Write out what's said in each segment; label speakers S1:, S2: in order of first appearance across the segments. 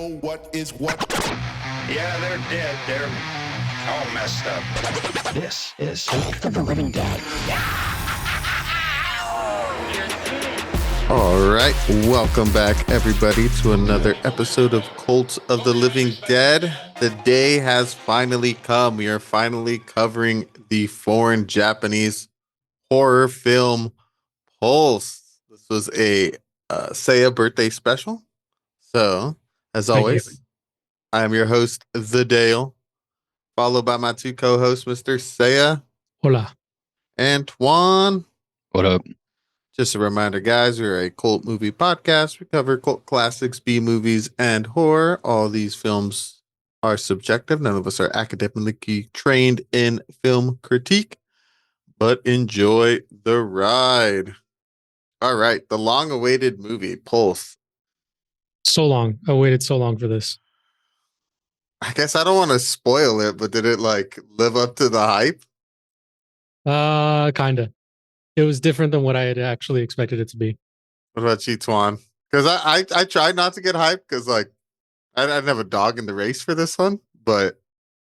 S1: know what is what.
S2: Yeah, they're dead. They're all messed up.
S3: This is Cult of the Living Dead.
S4: All right, welcome back, everybody, to another episode of Cult of the Living Dead. The day has finally come. We are finally covering the foreign Japanese horror film Pulse. This was a Seiya birthday special. So, as always, I am your host, The Dale, followed by my two co-hosts, Mr. Seiya.
S5: Hola.
S4: And Twan.
S6: What up?
S4: Just a reminder, guys, we're a cult movie podcast. We cover cult classics, B-movies, and horror. All these films are subjective. None of us are academically trained in film critique, but enjoy the ride. All right, the long-awaited movie, Pulse.
S5: So long. I waited so long for this.
S4: I guess I don't want to spoil it, but did it, live up to the hype?
S5: Kinda. It was different than what I had actually expected it to be.
S4: What about you, Twan? Because I tried not to get hyped because, I didn't have a dog in the race for this one, but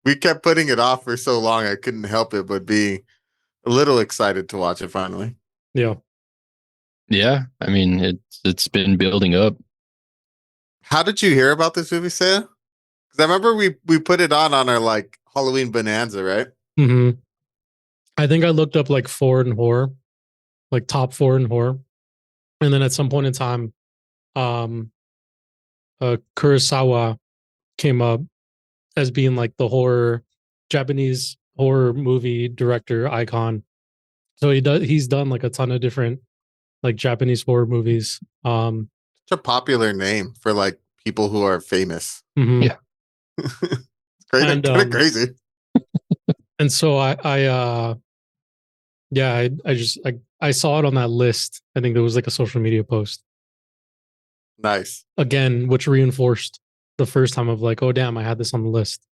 S4: we kept putting it off for so long, I couldn't help it but be a little excited to watch it finally.
S5: Yeah.
S6: Yeah, I mean, it's been building up.
S4: How did you hear about this movie, Saya? Because I remember we put it on our, Halloween Bonanza, right?
S5: Mm-hmm. I think I looked up, foreign horror, top foreign horror. And then at some point in time, Kurosawa came up as being, the Japanese horror movie director icon. So he's done, a ton of different, Japanese horror movies.
S4: Such a popular name for, people who are famous.
S5: Mm-hmm.
S6: Yeah.
S4: It's crazy.
S5: And,
S4: Kind of crazy.
S5: And so I saw it on that list. I think there was a social media post.
S4: Nice.
S5: Again, which reinforced the first time of oh damn, I had this on the list.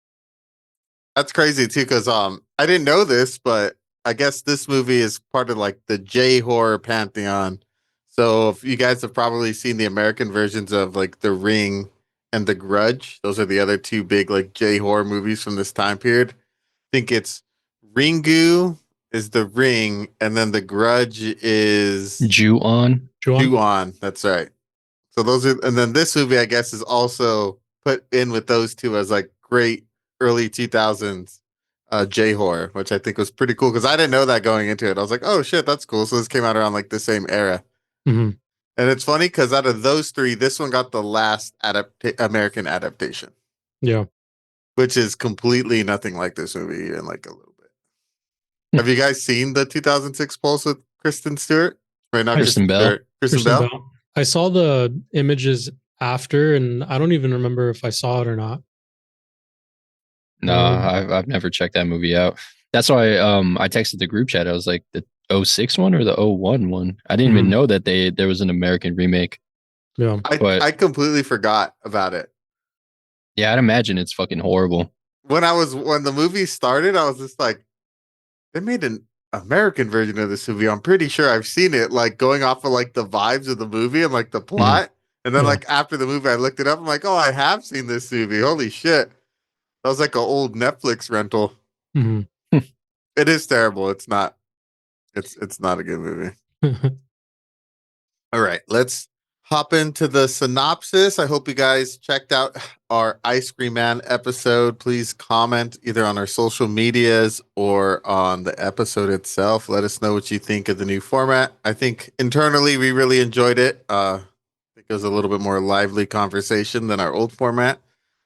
S4: That's crazy too, because I didn't know this, but I guess this movie is part of the J horror pantheon. So if you guys have probably seen the American versions of The Ring and The Grudge, those are the other two big J horror movies from this time period. I think it's Ringu is The Ring, and then The Grudge is
S6: Ju-on.
S4: Ju-on. That's right. So those are, and then this movie, I guess, is also put in with those two as great early 2000s J horror, which I think was pretty cool because I didn't know that going into it. I was like, oh shit, that's cool. So this came out around the same era.
S5: Mm-hmm.
S4: And it's funny because out of those three, this one got the last American adaptation.
S5: Yeah.
S4: Which is completely nothing like this movie in a little bit. Have you guys seen the 2006 Pulse with Kristen Stewart? Right now,
S6: Kristen Bell.
S4: Kristen Bell?
S5: I saw the images after, and I don't even remember if I saw it or not.
S6: No, I've never checked that movie out. That's why I texted the group chat. I was like, the 06 one or the 01 one? I didn't even know that there was an American remake.
S5: Yeah.
S4: I completely forgot about it.
S6: Yeah, I'd imagine it's fucking horrible.
S4: When the movie started, I was just they made an American version of this movie. I'm pretty sure I've seen it, going off of the vibes of the movie and the plot. Mm-hmm. And then after the movie, I looked it up. I'm like, oh, I have seen this movie. Holy shit. That was an old Netflix rental.
S5: Mm-hmm.
S4: It is terrible. It's not a good movie. All right, let's hop into the synopsis. I hope you guys checked out our Ice Cream Man episode. Please comment either on our social medias or on the episode itself. Let us know what you think of the new format. I think internally we really enjoyed it. I think it was a little bit more lively conversation than our old format.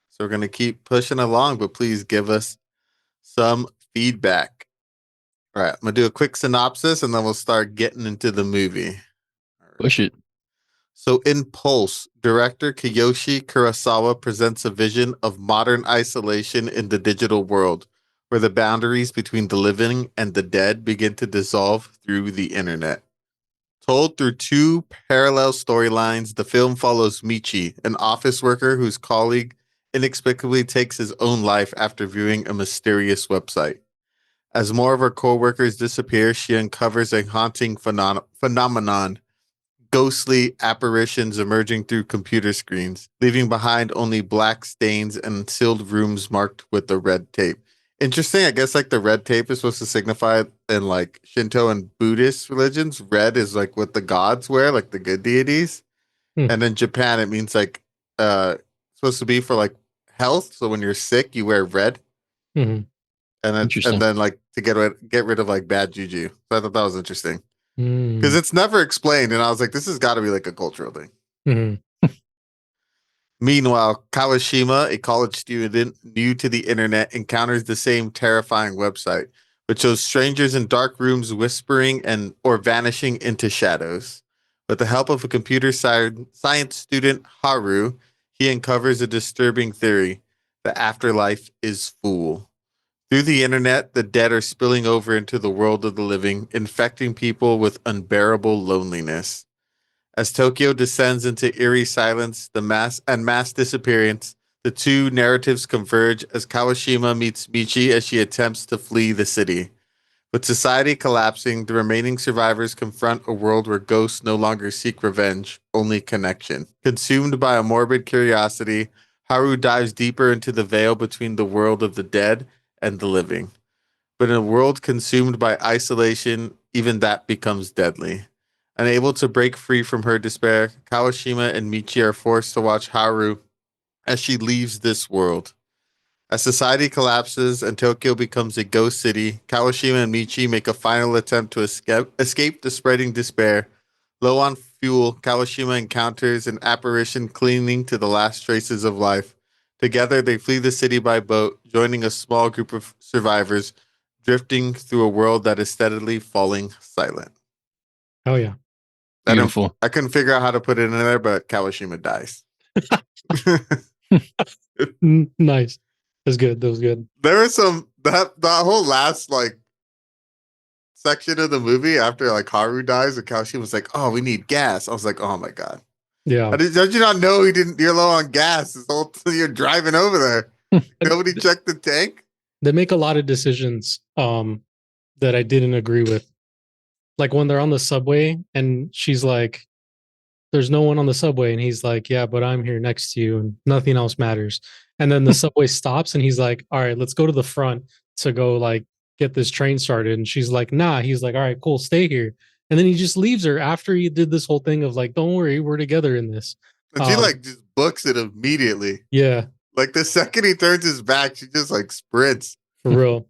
S4: So we're going to keep pushing along, but please give us some feedback. All right, I'm going to do a quick synopsis and then we'll start getting into the movie. Right.
S6: Push it.
S4: So in Pulse, director Kiyoshi Kurosawa presents a vision of modern isolation in the digital world, where the boundaries between the living and the dead begin to dissolve through the internet. Told through two parallel storylines, the film follows Michi, an office worker whose colleague inexplicably takes his own life after viewing a mysterious website. As more of her co-workers disappear, she uncovers a haunting phenomenon ghostly apparitions emerging through computer screens, leaving behind only black stains and sealed rooms marked with the red tape. Interesting. I guess like the red tape is supposed to signify in like Shinto and Buddhist religions, red is like what the gods wear, like the good deities.
S5: Hmm.
S4: And in Japan, it means like supposed to be for like health. So when you're sick, you wear red,
S5: Mhm.
S6: Interesting.
S4: and then like to get rid of like bad juju. So I thought that was interesting because
S5: Mm.
S4: it's never explained, and I was like, this has got to be like a cultural thing.
S5: Mhm.
S4: Meanwhile, Kawashima, a college student new to the internet, encounters the same terrifying website, which shows strangers in dark rooms whispering and or vanishing into shadows. With the help of a science student, Haru, he uncovers a disturbing theory: the afterlife is full. Through the internet, the dead are spilling over into the world of the living, infecting people with unbearable loneliness. As Tokyo descends into eerie silence, the mass disappearance, the two narratives converge as Kawashima meets Michi as she attempts to flee the city. With society collapsing, the remaining survivors confront a world where ghosts no longer seek revenge, only connection. Consumed by a morbid curiosity, Haru dives deeper into the veil between the world of the dead and the living. But in a world consumed by isolation, even that becomes deadly. Unable to break free from her despair, Kawashima and Michi are forced to watch Haru as she leaves this world. As society collapses and Tokyo becomes a ghost city, Kawashima and Michi make a final attempt to escape the spreading despair. Low on fuel, Kawashima encounters an apparition clinging to the last traces of life. Together, they flee the city by boat, joining a small group of survivors, drifting through a world that is steadily falling silent.
S5: Oh yeah.
S4: I don't.
S6: Beautiful.
S4: I couldn't figure out how to put it in there, but Kawashima dies.
S5: Nice. That's good. That was good.
S4: There was some that whole last like section of the movie after like Haru dies and Kawashima was like, "Oh, we need gas." I was like, "Oh my god."
S5: Yeah.
S4: Don't you not know he didn't? You're low on gas. This whole you're driving over there. Nobody checked the tank.
S5: They make a lot of decisions that I didn't agree with. Like when they're on the subway and she's like, there's no one on the subway, and he's like, yeah, but I'm here next to you and nothing else matters. And then the subway stops and he's like, all right, let's go to the front to go like get this train started. And she's like, nah. He's like, all right, cool, stay here. And then he just leaves her after he did this whole thing of like, don't worry, we're together in this.
S4: And she like just books it immediately.
S5: Yeah,
S4: Like the second he turns his back, she just like sprints.
S5: for real.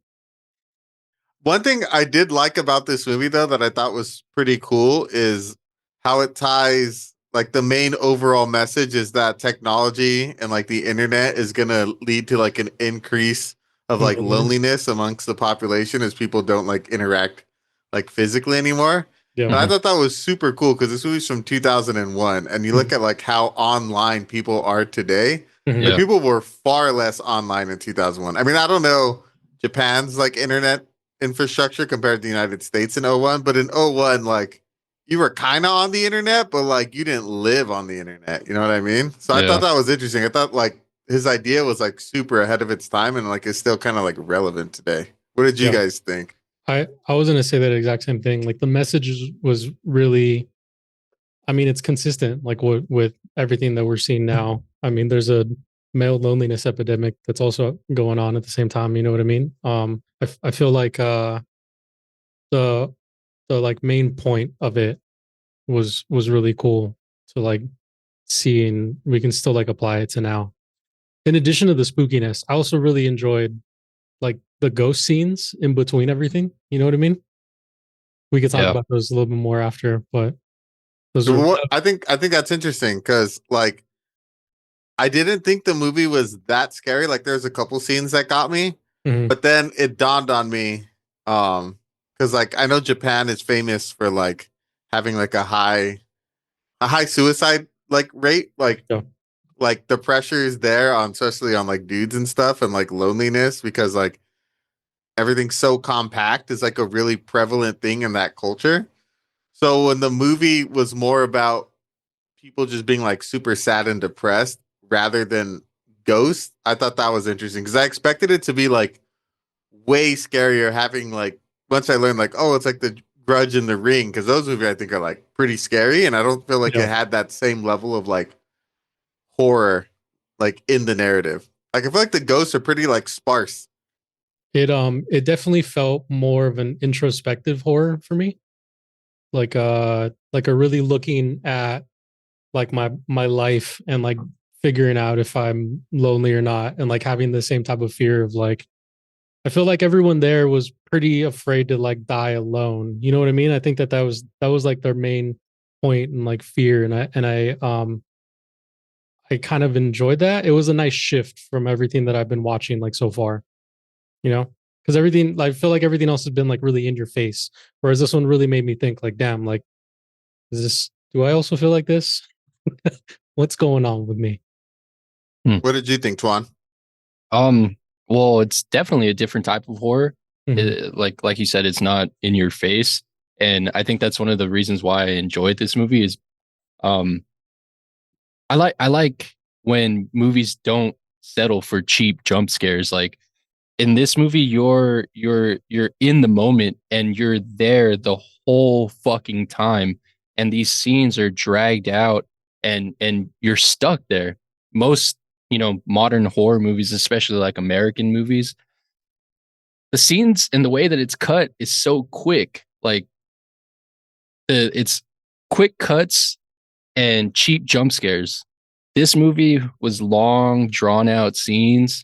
S4: One thing I did like about this movie, though, that I thought was pretty cool is how it ties, like, the main overall message is that technology and, like, the internet is going to lead to, like, an increase of, like, loneliness amongst the population as people don't, like, interact, like, physically anymore.
S5: Yeah.
S4: And I thought that was super cool because this movie's from 2001. And you look at, like, how online people are today.
S5: Mhm.
S4: Like, people were far less online in 2001. I mean, I don't know Japan's, like, internet infrastructure compared to the United States in '01, but in '01, like you were kind of on the internet, but like you didn't live on the internet. You know what I mean? So I thought that was interesting. I thought like his idea was like super ahead of its time and like is still kind of like relevant today. What did you guys think?
S5: I was gonna say that exact same thing. Like the message was really, I mean, it's consistent like with everything that we're seeing now. I mean, there's a male loneliness epidemic that's also going on at the same time. You know what I mean? I feel like the like main point of it was really cool to like see, and we can still like apply it to now. In addition to the spookiness, I also really enjoyed like the ghost scenes in between everything. You know what I mean? We could talk about those a little bit more after, but those are
S4: I think that's interesting because like I didn't think the movie was that scary. Like there's a couple scenes that got me, but then it dawned on me, because like I know Japan is famous for like having like a high suicide like rate, like the pressure is there on especially on like dudes and stuff and like loneliness because like everything's so compact is like a really prevalent thing in that culture. So when the movie was more about people just being like super sad and depressed rather than ghosts, I thought that was interesting because I expected it to be like way scarier having like once I learned like, oh, it's like the Grudge and The Ring, because those movies I think are like pretty scary, and I don't feel like
S5: Yeah.
S4: it had that same level of like horror like in the narrative. Like I feel like the ghosts are pretty like sparse.
S5: It definitely felt more of an introspective horror for me. Like a really looking at like my life and like figuring out if I'm lonely or not, and like having the same type of fear of like I feel like everyone there was pretty afraid to like die alone. You know what I mean? I think that was like their main point and like fear, and I kind of enjoyed that. It was a nice shift from everything that I've been watching like so far, you know? Because everything, I feel like everything else has been like really in your face. Whereas this one really made me think, like, damn, like, do I also feel like this? What's going on with me?
S4: What did you think, Twan?
S6: Well, it's definitely a different type of horror.
S5: Mhm.
S6: Like you said, it's not in your face, and I think that's one of the reasons why I enjoyed this movie. Is um, I like when movies don't settle for cheap jump scares. Like in this movie, you're in the moment and you're there the whole fucking time, and these scenes are dragged out, and you're stuck there. Most modern horror movies, especially like American movies, the scenes and the way that it's cut is so quick. Like it's quick cuts and cheap jump scares. This movie was long, drawn out scenes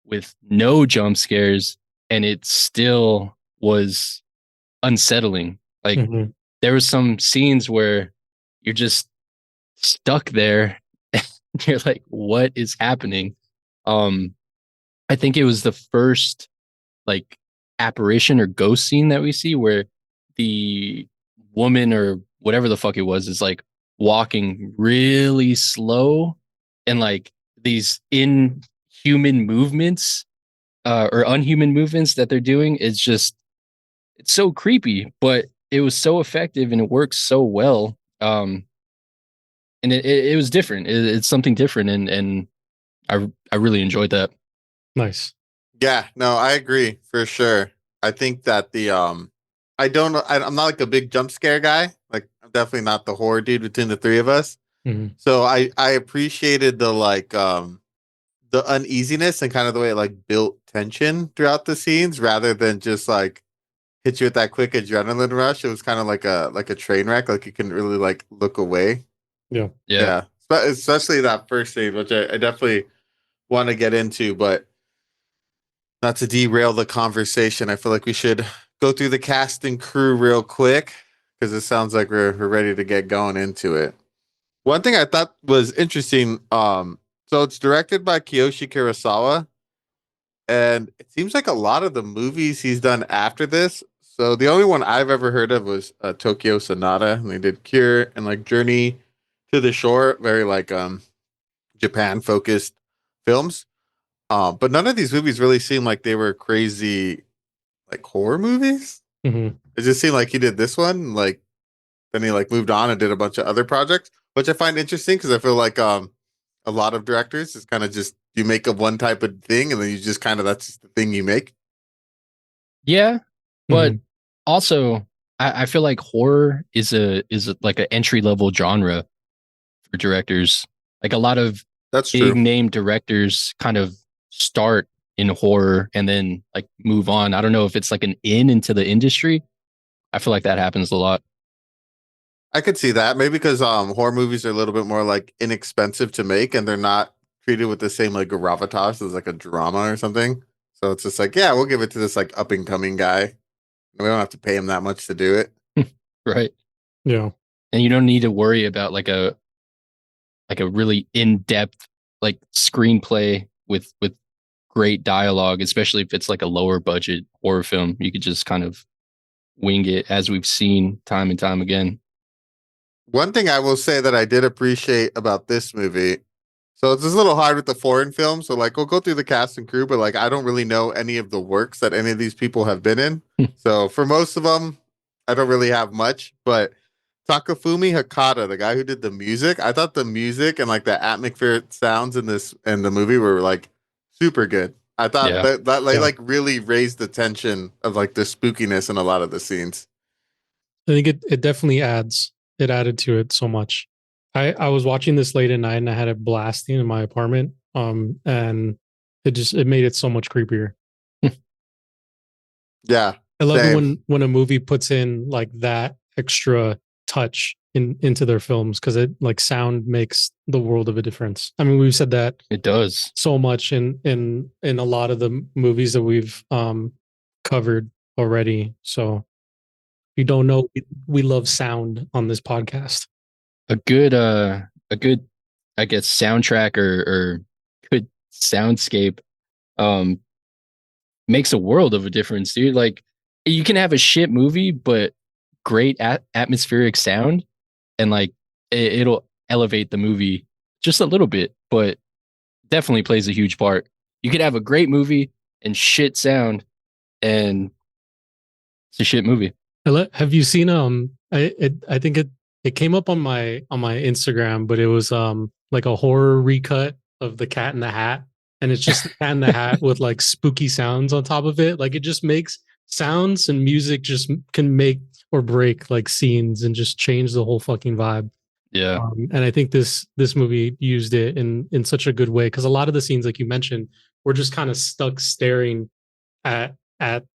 S6: with no jump scares, and it still was unsettling. Like
S5: Mhm.
S6: there was some scenes where you're just stuck there. You're like, what is happening? Um, I think it was the first like apparition or ghost scene that we see where the woman or whatever the fuck it was is like walking really slow, and like these inhuman movements or unhuman movements that they're doing is just it's so creepy, but it was so effective and it works so well. And it was different. It's something different, and I really enjoyed that.
S5: Nice.
S4: Yeah, no, I agree for sure. I think that I don't know. I'm not like a big jump scare guy. Like I'm definitely not the horror dude between the three of us.
S5: Mhm.
S4: So I appreciated the uneasiness and kind of the way it like built tension throughout the scenes rather than just like hit you with that quick adrenaline rush. It was kind of like a train wreck. Like you couldn't really like look away.
S5: Yeah.
S6: Yeah.
S4: Yeah, especially that first scene, which I definitely want to get into, but not to derail the conversation. I feel like we should go through the cast and crew real quick because it sounds like we're ready to get going into it. One thing I thought was interesting, so it's directed by Kiyoshi Kurosawa, and it seems like a lot of the movies he's done after this. So the only one I've ever heard of was Tokyo Sonata, and they did Cure and like Journey to the Shore, very like Japan focused films. But none of these movies really seem like they were crazy like horror movies.
S5: Mhm.
S4: It just seemed like he did this one, like then he like moved on and did a bunch of other projects, which I find interesting because I feel like a lot of directors is kind of just you make up one type of thing and then you just kind of that's just the thing you make.
S6: Yeah, but
S5: Mhm.
S6: also I feel like horror is like an entry level genre for directors. Like a lot of
S4: That's
S6: big
S4: true.
S6: name directors kind of start in horror and then like move on. I don't know if it's like an in into the industry. I feel like that happens a lot.
S4: I could see that maybe because horror movies are a little bit more like inexpensive to make and they're not treated with the same like gravitas as like a drama or something. So it's just like, yeah, we'll give it to this like up and coming guy. We don't have to pay him that much to do it.
S6: Right.
S5: Yeah.
S6: And you don't need to worry about like a really in-depth like screenplay with great dialogue, especially if it's like a lower budget horror film. You could just kind of wing it as we've seen time and time again.
S4: One thing I will say that I did appreciate about this movie, so it's just a little hard with the foreign films. So like we'll go through the cast and crew, but like I don't really know any of the works that any of these people have been in. So for most of them, I don't really have much. But Takafumi Hakata, the guy who did the music, I thought the music and like the atmospheric sounds in the movie were like super good. I thought
S6: Yeah.
S4: that
S5: Yeah.
S4: like really raised the tension of like the spookiness in a lot of the scenes.
S5: I think it definitely adds. It added to it so much. I was watching this late at night and I had it blasting in my apartment. And it made it so much creepier.
S4: Yeah.
S5: I love it
S4: Same.
S5: when a movie puts in like that extra touch into their films because it like sound makes the world of a difference. I mean, we've said that
S6: It does.
S5: so much in a lot of the movies that we've covered already. So if you don't know, we love sound on this podcast.
S6: A good I guess soundtrack or good soundscape um makes a world of a difference, dude. Like you can have a shit movie but great atmospheric sound, and like it'll elevate the movie just a little bit, but definitely plays a huge part. You could have a great movie and shit sound, and it's a shit movie.
S5: Have you seen I think it came up on my Instagram, but it was like a horror recut of the Cat in the Hat, and it's just the Cat in the Hat with like spooky sounds on top of it. Like it just makes sounds and music just can make or break like scenes and just change the whole fucking vibe.
S6: Yeah.
S5: And I think this movie used it in such a good way because a lot of the scenes, like you mentioned, were just kind of stuck staring at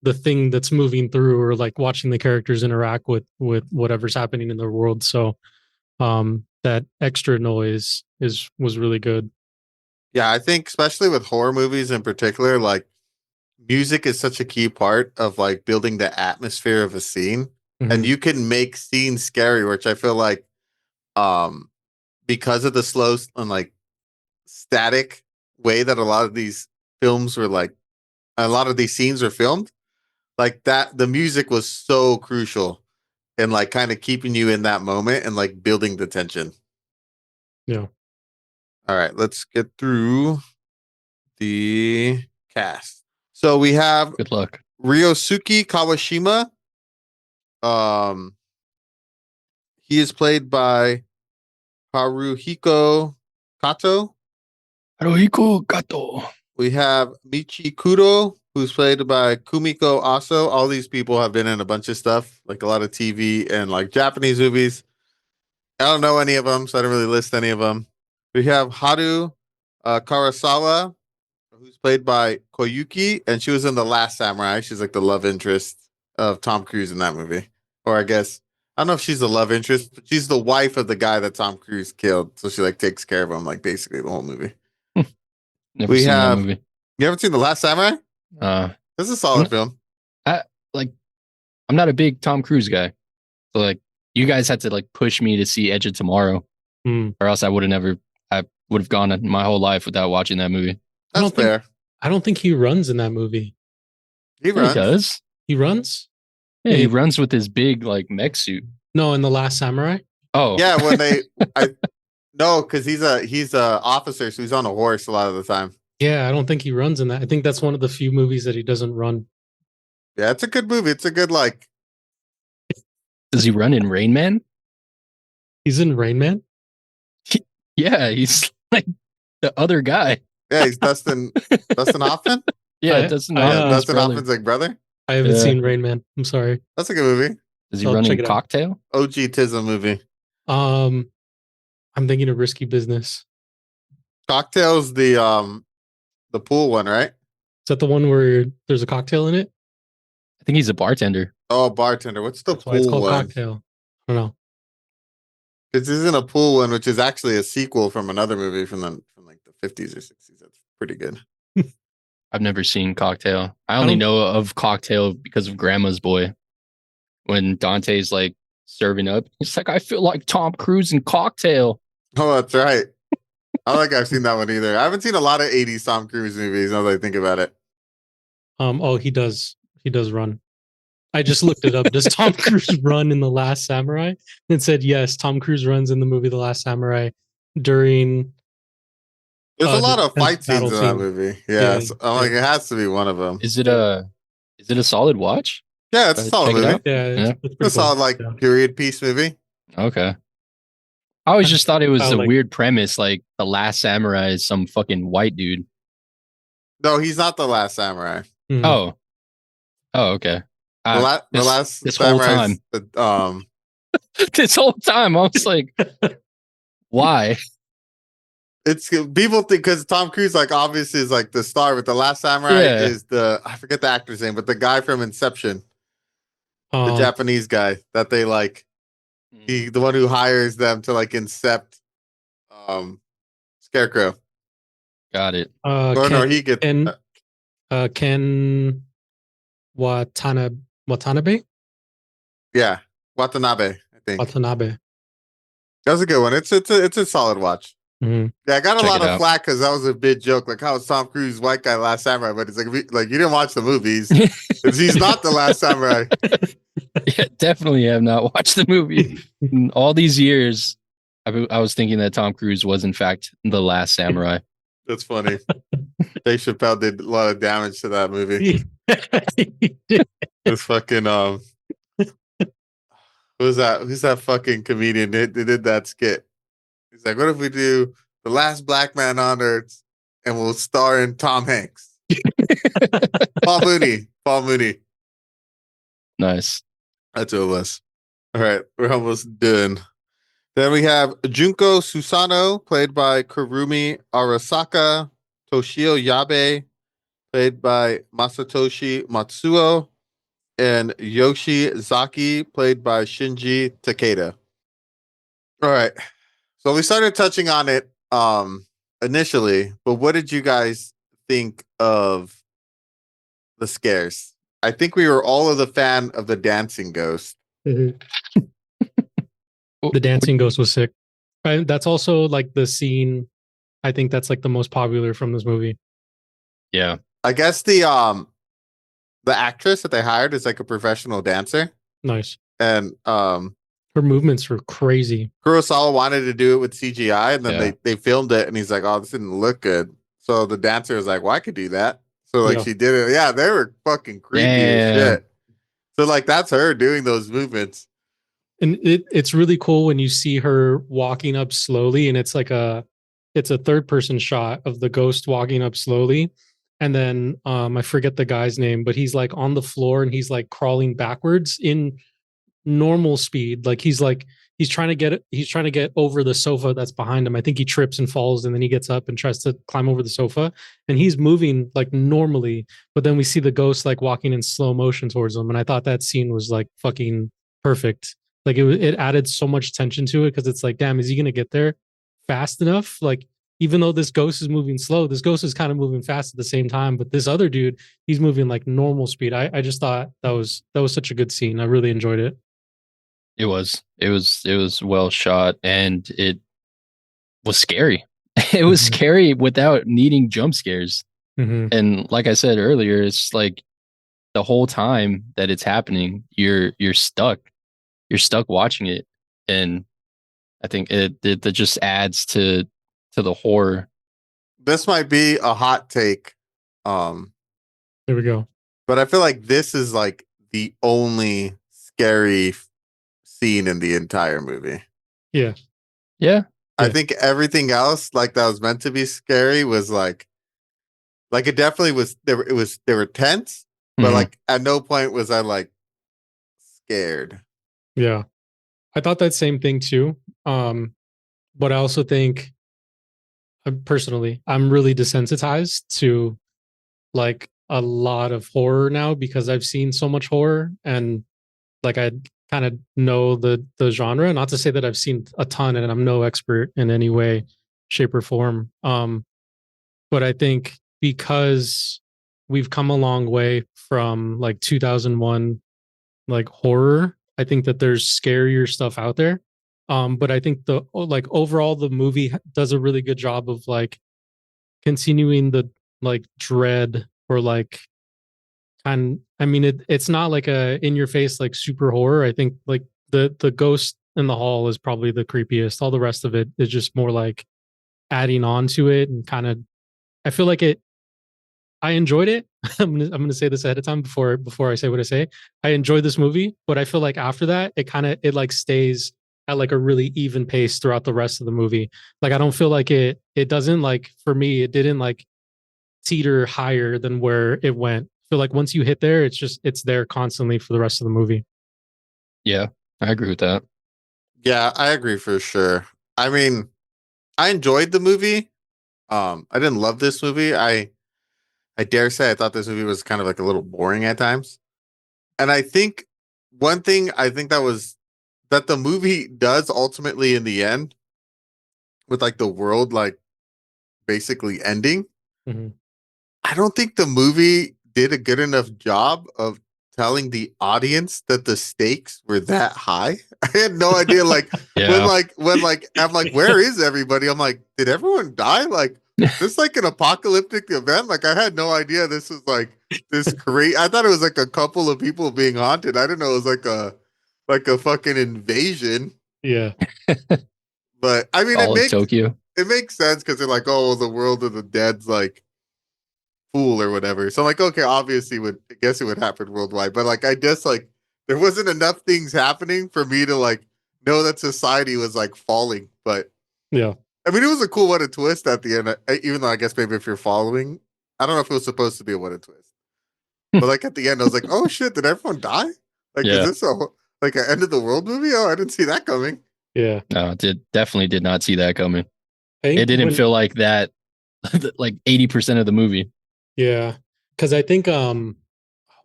S5: the thing that's moving through or like watching the characters interact with whatever's happening in their world. So that extra noise was really good.
S4: Yeah, I think especially with horror movies in particular, like music is such a key part of like building the atmosphere of a scene. And you can make scenes scary, which I feel like because of the slow and like static way that a lot of these films were like a lot of these scenes were filmed, like that the music was so crucial in like kind of keeping you in that moment and like building the tension.
S5: Yeah.
S4: All right, let's get through the cast. So we have
S6: Good luck.
S4: Ryosuke Kawashima. He is played by Haruhiko Kato.
S6: Haruhiko Kato.
S4: We have Michi Kudo, who's played by Kumiko Aso. All these people have been in a bunch of stuff, like a lot of TV and like Japanese movies. I don't know any of them, so I don't really list any of them. We have Haru Kurosawa, who's played by Koyuki, and she was in The Last Samurai. She's like the love interest of Tom Cruise in that movie. Or I guess, I don't know if she's the love interest, but she's the wife of the guy that Tom Cruise killed. So she like takes care of him, like basically the whole movie.
S6: Never
S4: We
S6: seen that
S4: have,
S6: movie.
S4: you haven't seen The Last Samurai? This is a solid film.
S6: I'm not a big Tom Cruise guy. So like you guys had to like push me to see Edge of Tomorrow, or else I would have gone my whole life without watching that movie.
S4: That's fair.
S5: I don't think he runs in that movie.
S4: He runs.
S6: He does.
S5: He runs?
S6: Yeah, he runs with his big like mech suit.
S5: No, in The Last Samurai?
S6: Oh.
S4: Yeah, when no, because he's a officer, so he's on a horse a lot of the time.
S5: Yeah, I don't think he runs in that. I think that's one of the few movies that he doesn't run.
S4: Yeah, it's a good movie. It's a good like.
S6: Does he run in Rain Man?
S5: He's in Rain Man?
S6: Yeah, he's like the other guy.
S4: Yeah, he's Dustin Hoffman.
S6: Yeah, Dustin
S4: Hoffman's like brother.
S5: I haven't seen Rain Man. I'm sorry.
S4: That's a good movie.
S6: Does he run in Cocktail?
S4: OG Tism movie.
S5: I'm thinking of Risky Business.
S4: Cocktail's the pool one, right?
S5: Is that the one where there's a cocktail in it?
S6: I think he's a bartender.
S4: Oh, bartender. What's the pool
S5: it's called
S4: one?
S5: Cocktail. I don't know.
S4: This isn't a pool one, which is actually a sequel from another movie from like the 50s or 60s. That's pretty good.
S6: I've never seen Cocktail. I only know of Cocktail because of Grandma's Boy. When Dante's like serving up, he's like, I feel like Tom Cruise in Cocktail.
S4: Oh, that's right. I don't think I've seen that one either. I haven't seen a lot of 80s Tom Cruise movies now that I think about it.
S5: Oh, he does run. I just looked it up. Does Tom Cruise run in The Last Samurai? It said yes, Tom Cruise runs in the movie The Last Samurai during.
S4: There's a lot of fight scenes in that movie. Yeah, so I'm like, it has to be one of them.
S6: Is it a solid watch?
S4: Yeah, it's a solid movie.
S5: Yeah,
S4: it's a solid period piece movie.
S6: Okay. I always just thought it was a weird premise, like The Last Samurai is some fucking white dude.
S4: No, he's not The Last Samurai.
S6: Mm-hmm. Oh, okay.
S4: The last
S6: this whole
S4: samurai.
S6: time, this whole time, I was like, why?
S4: It's people think because Tom Cruise like obviously is like the star, but the Last Samurai
S6: Yeah.
S4: is I forget the actor's name, but the guy from Inception, the
S5: Um,
S4: Japanese guy that they like, the one who hires them to like incept Scarecrow.
S6: Got it.
S4: Or no, he gets
S5: Ken Watanabe.
S4: yeah, Watanabe. I think
S5: Watanabe.
S4: that was a good one. It's a solid watch.
S5: Mhm.
S4: Yeah, I got a
S6: Check
S4: lot
S6: it
S4: of
S6: out.
S4: flack because that was a big joke. Like, how is Tom Cruise white guy Last Samurai? But it's like you didn't watch the movies. He's not the Last Samurai.
S6: Yeah, definitely have not watched the movie. In all these years, I was thinking that Tom Cruise was in fact the last samurai.
S4: That's funny. Dave Chappelle did a lot of damage to that movie. It's fucking who's that fucking comedian? They did that skit. He's like, what if we do the last black man on earth and we'll star in Tom Hanks? Paul Mooney.
S6: Nice.
S4: That's what it was. All right, we're almost done. Then we have Junko Susano, played by Kurumi Arasaka, Toshio Yabe, played by Masatoshi Matsuo, and Yoshi Zaki, played by Shinji Takeda. All right. So we started touching on it initially, but what did you guys think of the scares? I think we were all of the fan of the dancing ghost.
S5: The dancing ghost was sick. And that's also like the scene. I think that's like the most popular from this movie.
S6: Yeah.
S4: I guess the actress that they hired is like a professional dancer.
S5: Nice.
S4: And
S5: her movements were crazy.
S4: Kurosawa wanted to do it with CGI, and then
S6: Yeah.
S4: they filmed it, and he's like, "Oh, this didn't look good." So the dancer was like, "Well, I could do that." So like she did it. Yeah, they were fucking creepy as shit. So like that's her doing those movements.
S5: And it's really cool when you see her walking up slowly, and it's a third person shot of the ghost walking up slowly. And then I forget the guy's name, but he's like on the floor and he's like crawling backwards in normal speed. Like he's trying to get over the sofa that's behind him. I think he trips and falls, and then he gets up and tries to climb over the sofa, and he's moving like normally, but then we see the ghost like walking in slow motion towards him. And I thought that scene was like fucking perfect. Like it added so much tension to it, because it's like, damn, is he gonna get there fast enough? Like, even though this ghost is moving slow, this ghost is kind of moving fast at the same time. But this other dude, he's moving like normal speed. I just thought that was such a good scene. I really enjoyed it.
S6: It was well shot, and it was scary. It was scary without needing jump scares. And like I said earlier, it's like the whole time that it's happening, you're stuck. You're stuck watching it, and I think it just adds to the horror.
S4: This might be a hot take.
S5: There we go.
S4: But I feel like this is like the only scary scene in the entire movie.
S5: Yeah.
S4: I think everything else like that was meant to be scary was like it definitely was. They were tense, but like at no point was I like scared.
S5: Yeah. I thought that same thing too. But I also think personally, I'm really desensitized to like a lot of horror now, because I've seen so much horror, and like I kind of know the genre. Not to say that I've seen a ton and I'm no expert in any way, shape, or form. But I think because we've come a long way from like 2001 like horror, I think that there's scarier stuff out there. But I think the like overall the movie does a really good job of like continuing the like dread, or like it's not like a in your face like super horror. I think like the ghost in the hall is probably the creepiest. All the rest of it is just more like adding on to it, and kind of I feel like I enjoyed it. I'm gonna say this ahead of time before I say what I say. I enjoyed this movie, but I feel like after that, it like stays at like a really even pace throughout the rest of the movie. Like I don't feel like it doesn't like, for me, it didn't like teeter higher than where it went So like once you hit there, it's there constantly for the rest of the movie.
S6: Yeah, I agree with that.
S4: Yeah, I agree for sure. I mean, I enjoyed the movie. I didn't love this movie. I dare say I thought this movie was kind of like a little boring at times. And I think one thing I think that the movie does ultimately in the end with like the world like basically ending.
S5: Mhm.
S4: I don't think the movie did a good enough job of telling the audience that the stakes were that high. I had no idea. Like
S6: Yeah.
S4: when I'm like, where is everybody? I'm like, did everyone die? Like this like an apocalyptic event? Like I had no idea this was like this crazy. I thought it was like a couple of people being haunted. I didn't know it was like a fucking invasion.
S5: Yeah.
S4: But I mean,
S6: All of Tokyo.
S4: it makes sense because they're like, oh, the world of the dead's like fool or whatever. So I'm like, okay, obviously I guess it would happen worldwide. But like I guess like there wasn't enough things happening for me to like know that society was like falling. But
S5: Yeah.
S4: I mean it was a cool what a twist at the end. Even though I guess maybe if you're following, I don't know if it was supposed to be a what a twist. But like at the end I was like, oh shit, did everyone die? Like is
S6: Yeah.
S4: this like an end of the world movie? Oh, I didn't see that coming.
S5: Yeah.
S6: No, definitely did not see that coming.
S5: I think
S6: It didn't feel like that like 80% of the movie.
S5: yeah. Cause I think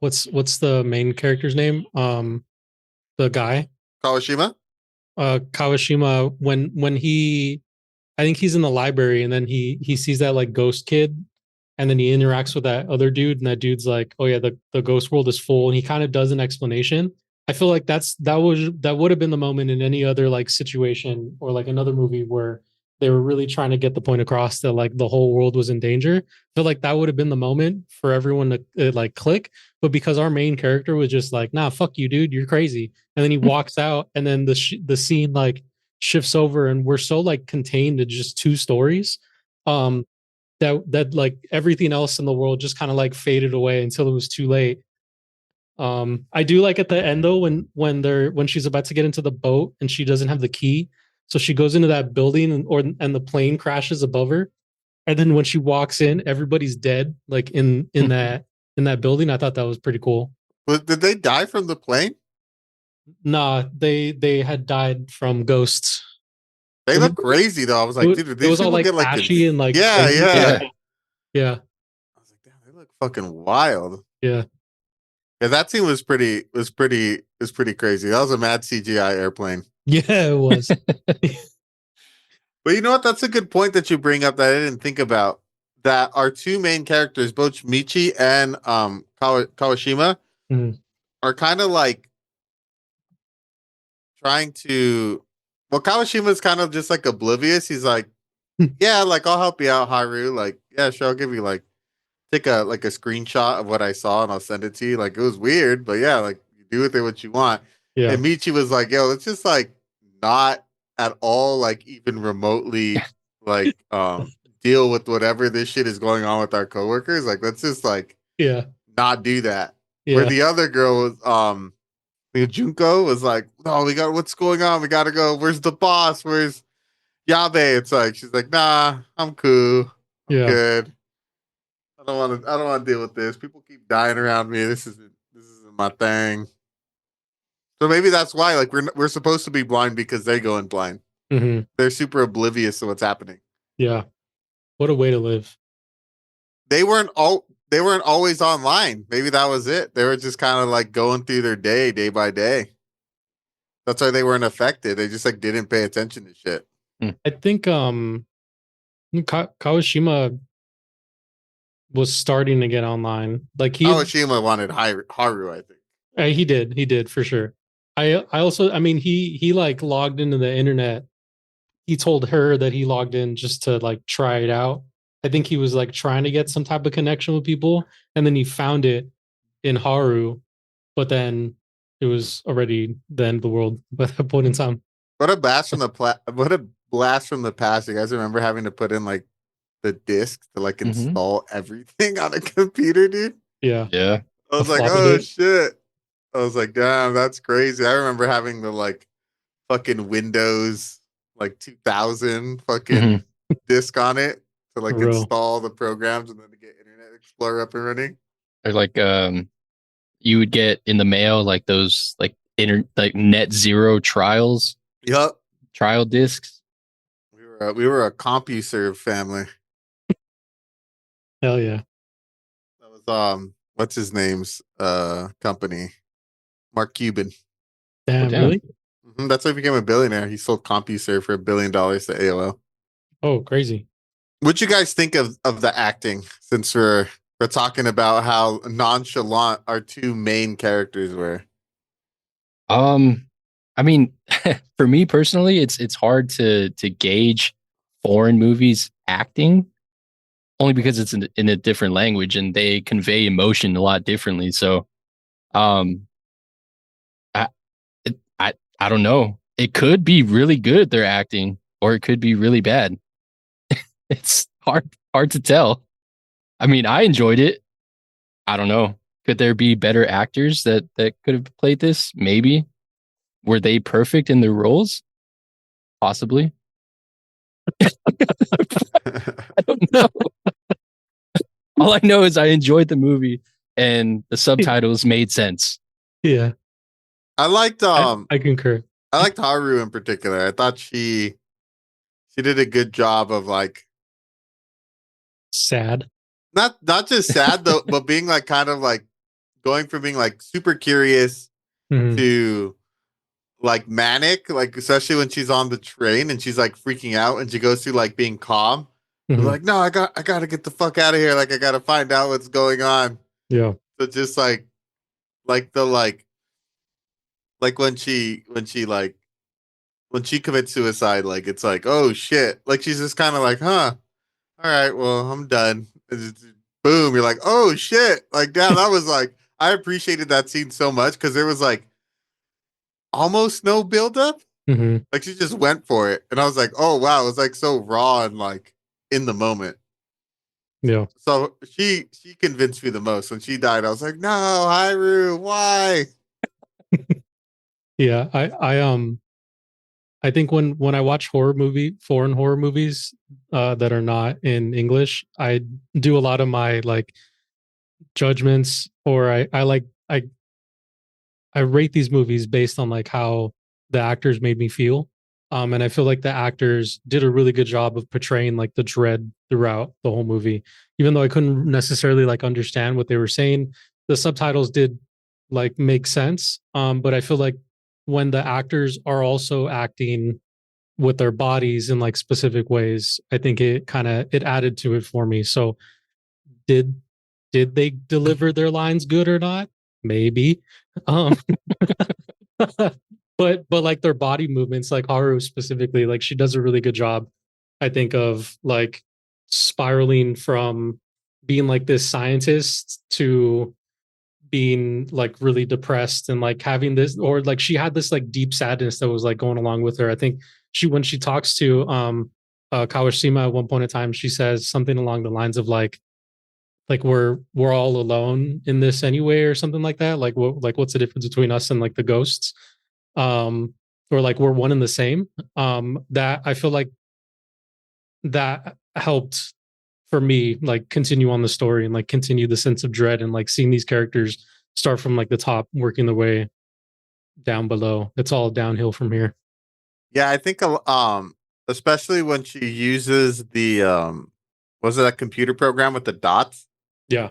S5: what's the main character's name? The guy,
S4: Kawashima?
S5: Kawashima, when he I think he's in the library and then he sees that like ghost kid and then he interacts with that other dude and that dude's like, oh yeah, the ghost world is full and he kind of does an explanation. I feel like that would have been the moment in any other like situation or like another movie where they were really trying to get the point across that like the whole world was in danger. I feel like that would have been the moment for everyone to like click. But because our main character was just like, nah, fuck you, dude, you're crazy. And then he walks out and then the scene like shifts over and we're so like contained to just two stories um that like everything else in the world just kind of like faded away until it was too late. I do like at the end though when she's about to get into the boat and she doesn't have the key, so she goes into that building and the plane crashes above her, and then when she walks in everybody's dead like in that building. I thought that was pretty cool.
S4: But did they die from the plane?
S5: Nah, they had died from ghosts.
S4: They look
S5: Remember,
S4: crazy though. I was like, dude, did
S5: it
S4: these
S5: was all
S4: people
S5: like
S4: get like
S5: ashy and like
S4: yeah,
S5: crazy.
S4: yeah.
S5: Yeah,
S4: I was like, damn, they look fucking wild.
S5: yeah.
S4: Yeah, that scene was pretty crazy. That was a mad CGI airplane.
S5: Yeah, it was.
S4: But you know what? That's a good point that you bring up that I didn't think about. That our two main characters, both Michi and Kawashima,
S5: Mhm.
S4: are kind of like trying to. Well, Kawashima's kind of just like oblivious. He's like, yeah, like I'll help you out, Haru. Like, yeah, sure, I'll give you like take a like a screenshot of what I saw and I'll send it to you. Like it was weird, but yeah, like you do with it what you want.
S5: Yeah.
S4: And Michi was like, yo, let's just like not at all like even remotely like deal with whatever this shit is going on with our coworkers. Like let's just like
S5: Yeah.
S4: not do that. Where
S5: Yeah.
S4: the other girl was I think Junko was like, no, we got what's going on? We gotta go. Where's the boss? Where's Yabe? It's like she's like, nah, I'm cool. I'm
S5: Yeah.
S4: good. I don't want to deal with this. People keep dying around me. This isn't my thing. So maybe that's why like we're supposed to be blind because they go in blind.
S5: Hmm.
S4: They're super oblivious to what's happening.
S5: Yeah. What a way to live.
S4: They weren't always online. Maybe that was it. They were just kind of like going through their day by day. That's why they weren't affected. They just like didn't pay attention to shit.
S5: I think Kawashima was starting to get online. Like
S4: Kawashima wanted Haru, I think.
S5: he did for sure. I also I mean he like logged into the internet. He told her that he logged in just to like try it out. I think he was like trying to get some type of connection with people and then he found it in Haru, but then it was already the end of the world by that point in time.
S4: What a blast from what a blast from the past. You guys remember having to put in like the disc to like install everything on a computer, dude?
S5: Yeah.
S6: Yeah.
S4: I was
S5: The
S4: like,
S5: floppy
S4: oh
S5: disk.
S4: shit. I was like, damn, that's crazy. I remember having the like fucking Windows like 2000 fucking disc on it to
S5: For
S4: like
S5: real.
S4: install the programs and then to get Internet Explorer up and running.
S6: or like you would get in the mail like those like like net zero
S4: Yep.
S6: trial discs.
S4: We were a CompuServe family.
S5: Hell yeah.
S4: That was what's his name's company? Mark Cuban.
S5: Damn,
S6: damn.
S5: really?
S4: That's how he became a billionaire. He sold CompuServe for $1 billion to AOL.
S5: Oh, crazy.
S4: What'd you guys think of the acting? Since we're talking about how nonchalant our two main characters were.
S6: I mean, for me personally, it's hard to gauge foreign movies acting only because it's in a different language and they convey emotion a lot differently. So, um, I I don't know. It could be really good they're acting, or it could be really bad. It's hard to tell. I mean, I enjoyed it. I don't know. Could there be better actors that could have played this? Maybe. Were they perfect in their roles? Possibly. I don't know. All I know is I enjoyed the movie and the subtitles made sense.
S5: Yeah.
S4: I liked
S5: I concur.
S4: I liked Haru in particular. I thought she did a good job of like
S5: Sad.
S4: not just sad though, but being like kind of like going from being like super curious
S5: Mhm.
S4: to like manic, like especially when she's on the train and she's like freaking out and she goes through like being calm.
S5: Mhm.
S4: Like, no, I gotta get the fuck out of here. Like I gotta find out what's going on.
S5: Yeah.
S4: So just like the like when she commits suicide, like it's like, oh shit. Like she's just kind of like, huh, all right, well, I'm done. Boom, you're like, oh shit. Like, damn, that was like I appreciated that scene so much because there was like almost no buildup.
S5: Hmm.
S4: Like she just went for it. And I was like, oh wow, it was like so raw and like in the moment.
S5: Yeah.
S4: So she convinced me the most. When she died, I was like, no, Hyru, why?
S5: Yeah. I think when I watch foreign horror movies that are not in English, I do a lot of my like judgments, or I rate these movies based on like how the actors made me feel. And I feel like the actors did a really good job of portraying like the dread throughout the whole movie. Even though I couldn't necessarily like understand what they were saying, the subtitles did like make sense. But I feel like when the actors are also acting with their bodies in like specific ways, I think it added to it for me. So did did they deliver their lines good or not? Maybe. Um but like their body movements, like Haru specifically, like she does a really good job, I think, of like spiraling from being like this scientist to being like really depressed and like having this, or like she had this like deep sadness that was like going along with her. I think when she talks to Kawashima at one point in time, she says something along the lines of like we're all alone in this anyway, or something like that. Like what's the difference between us and like the ghosts? Or like we're one and the same. That I feel like that helped for me like continue on the story and like continue the sense of dread and like seeing these characters start from like the top, working their way down below. It's all downhill from here.
S4: Yeah, I think especially when she uses the was it a computer program with the dots?
S5: Yeah.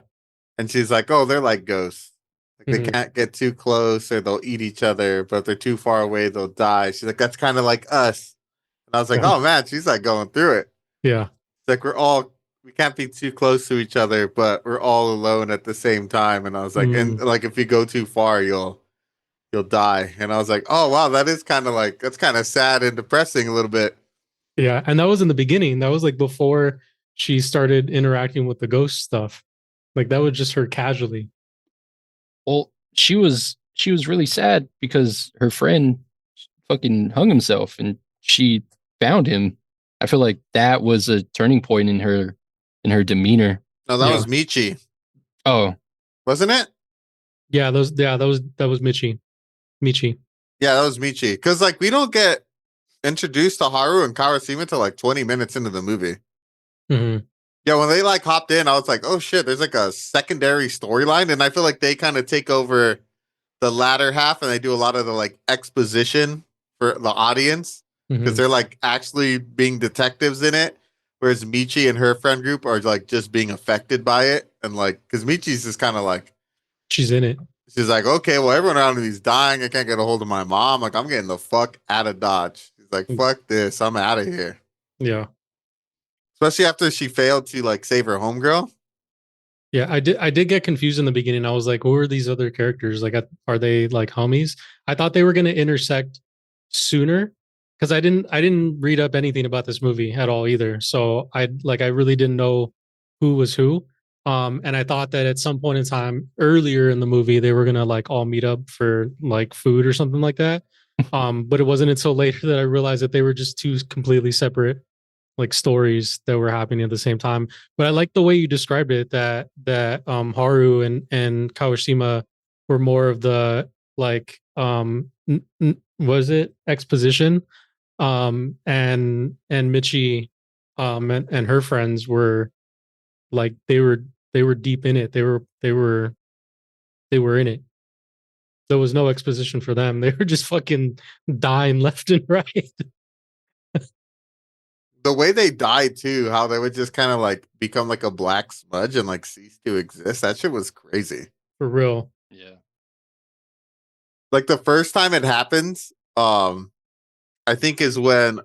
S4: And she's like, oh, they're like ghosts. Like they
S5: Mhm.
S4: can't get too close or they'll eat each other, but if they're too far away, they'll die. She's like, that's kind of like us. And I was like,
S5: Yeah.
S4: oh man, she's like going through it.
S5: Yeah.
S4: It's like we can't be too close to each other, but we're all alone at the same time. And I was like, and
S5: Mm.
S4: like if you go too far, you'll die. And I was like, oh wow, that is kind of like that's kind of sad and depressing a little bit.
S5: Yeah. And that was in the beginning. That was like before she started interacting with the ghost stuff. Like that was just her casually.
S6: Well, she was really sad because her friend fucking hung himself and she found him. I feel like that was a turning point in her demeanor.
S4: No, that
S5: Yeah.
S4: was Michi,
S6: Oh,
S4: wasn't it?
S5: Yeah, that was Michi. Michi.
S4: Yeah, that was Michi. Because like we don't get introduced to Haru and Kawashima till like 20 minutes into the movie.
S5: Hmm.
S4: Yeah, when they like hopped in, I was like, oh shit, there's like a secondary storyline. And I feel like they kind of take over the latter half and they do a lot of the like exposition for the audience because
S5: Mhm.
S4: they're like actually being detectives in it. Whereas Michi and her friend group are like just being affected by it. And like, because Michi's just kind of like,
S5: She's in it.
S4: she's like, okay, well, everyone around me's dying. I can't get a hold of my mom. Like, I'm getting the fuck out of Dodge. She's like,
S5: Mm,
S4: fuck this. I'm out of here.
S5: yeah.
S4: Especially after she failed to like save her homegirl.
S5: Yeah, I did get confused in the beginning. I was like, who are these other characters? Like, are they like homies? I thought they were going to intersect sooner because I didn't read up anything about this movie at all either. So I really didn't know who was who. And I thought that at some point in time earlier in the movie they were gonna like all meet up for like food or something like that. But it wasn't until later that I realized that they were just two completely separate like stories that were happening at the same time. But I like the way you described it that Haru and Kawashima were more of the like was it exposition and Michi and her friends were like they were deep in it. They were in it. There was no exposition for them. They were just fucking dying left and right.
S4: The way they died too, how they would just kind of like become like a black smudge and like cease to exist. That shit was crazy.
S5: For real.
S6: Yeah.
S4: Like the first time it happens, I think is when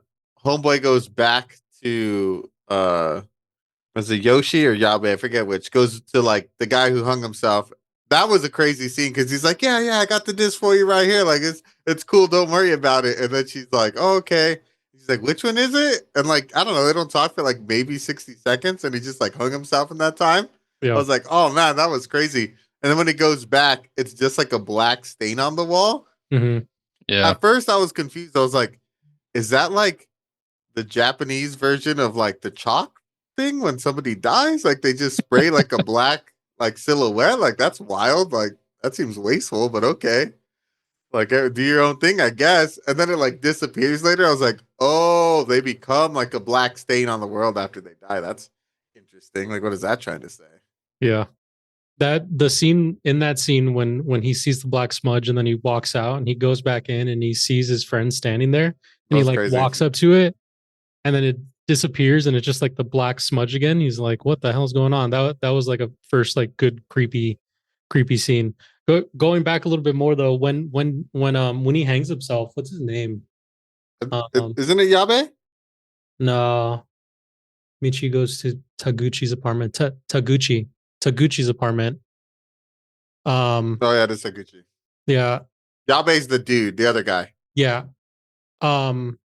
S4: Homeboy goes back to was it Yoshi or Yabe? I forget which. Goes to like the guy who hung himself. That was a crazy scene because he's like, yeah, I got the disc for you right here. Like it's cool. Don't worry about it. And then she's like, oh, okay. He's like, which one is it? And like, I don't know. They don't talk for like maybe 60 seconds, and he just like hung himself in that time. I
S5: Yeah.
S4: was like, oh man, that was crazy. And then when he goes back, it's just like a black stain on the wall.
S5: Hmm.
S6: Yeah.
S4: At first, I was confused. I was like, is that like the Japanese version of like the chalk thing when somebody dies? Like they just spray like a black like silhouette. Like that's wild. Like that seems wasteful, but okay. Like do your own thing, I guess. And then it like disappears later. I was like, oh, they become like a black stain on the world after they die. That's interesting. Like, what is that trying to say?
S5: Yeah. That the scene in that scene when he sees the black smudge and then he walks out and he goes back in and he sees his friend standing there
S4: That
S5: and he
S4: was
S5: like
S4: crazy.
S5: walks up to it and then it disappears and it's just like the black smudge again. He's like, what the hell's going on? That was like a first like good creepy scene. Going back a little bit more though, when he hangs himself, what's his name?
S4: Isn't it Yabe?
S5: No, Michi goes to Taguchi's apartment. Taguchi's apartment. Um,
S4: Oh yeah, it is Saguchi.
S5: yeah,
S4: Yabe's the dude, the other guy.
S5: yeah. Um,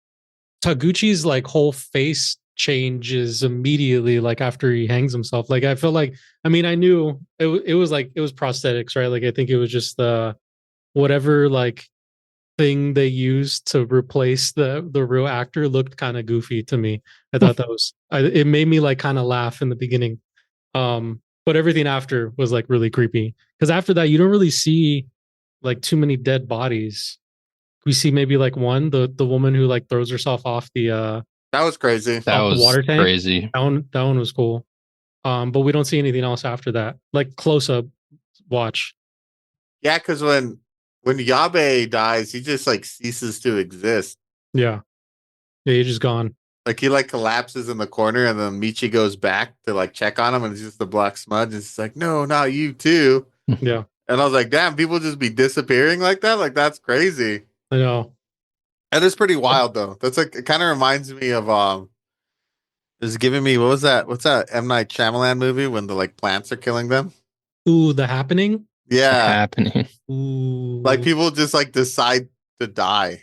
S5: Taguchi's like whole face changes immediately, like after he hangs himself. Like I feel like, I mean, I knew it was like it was prosthetics, right? Like I think it was just the whatever like thing they used to replace the real actor looked kind of goofy to me. I thought that was it made me like kind of laugh in the beginning. But everything after was like really creepy because after that you don't really see like too many dead bodies. We see maybe like one, the woman who like throws herself
S4: That was crazy.
S6: That
S5: off the
S6: was
S5: water tank.
S6: crazy.
S5: That one was cool. But we don't see anything else after that. Like close up watch.
S4: Yeah, because when Yabe dies, he just like ceases to exist.
S5: Yeah. Yeah, he's just gone.
S4: Like he like collapses in the corner, and then Michi goes back to like check on him, and it's just the black smudge. And it's like, no, not you too.
S5: Yeah.
S4: And I was like, damn, people just be disappearing like that. Like that's crazy.
S5: I know.
S4: And it's pretty wild though. That's like it kind of reminds me of it's giving me what was that? What's that M Night Shyamalan movie when the like plants are killing them?
S5: Ooh, The Happening.
S4: Yeah,
S6: Happening.
S5: Ooh.
S4: like people just like decide to die.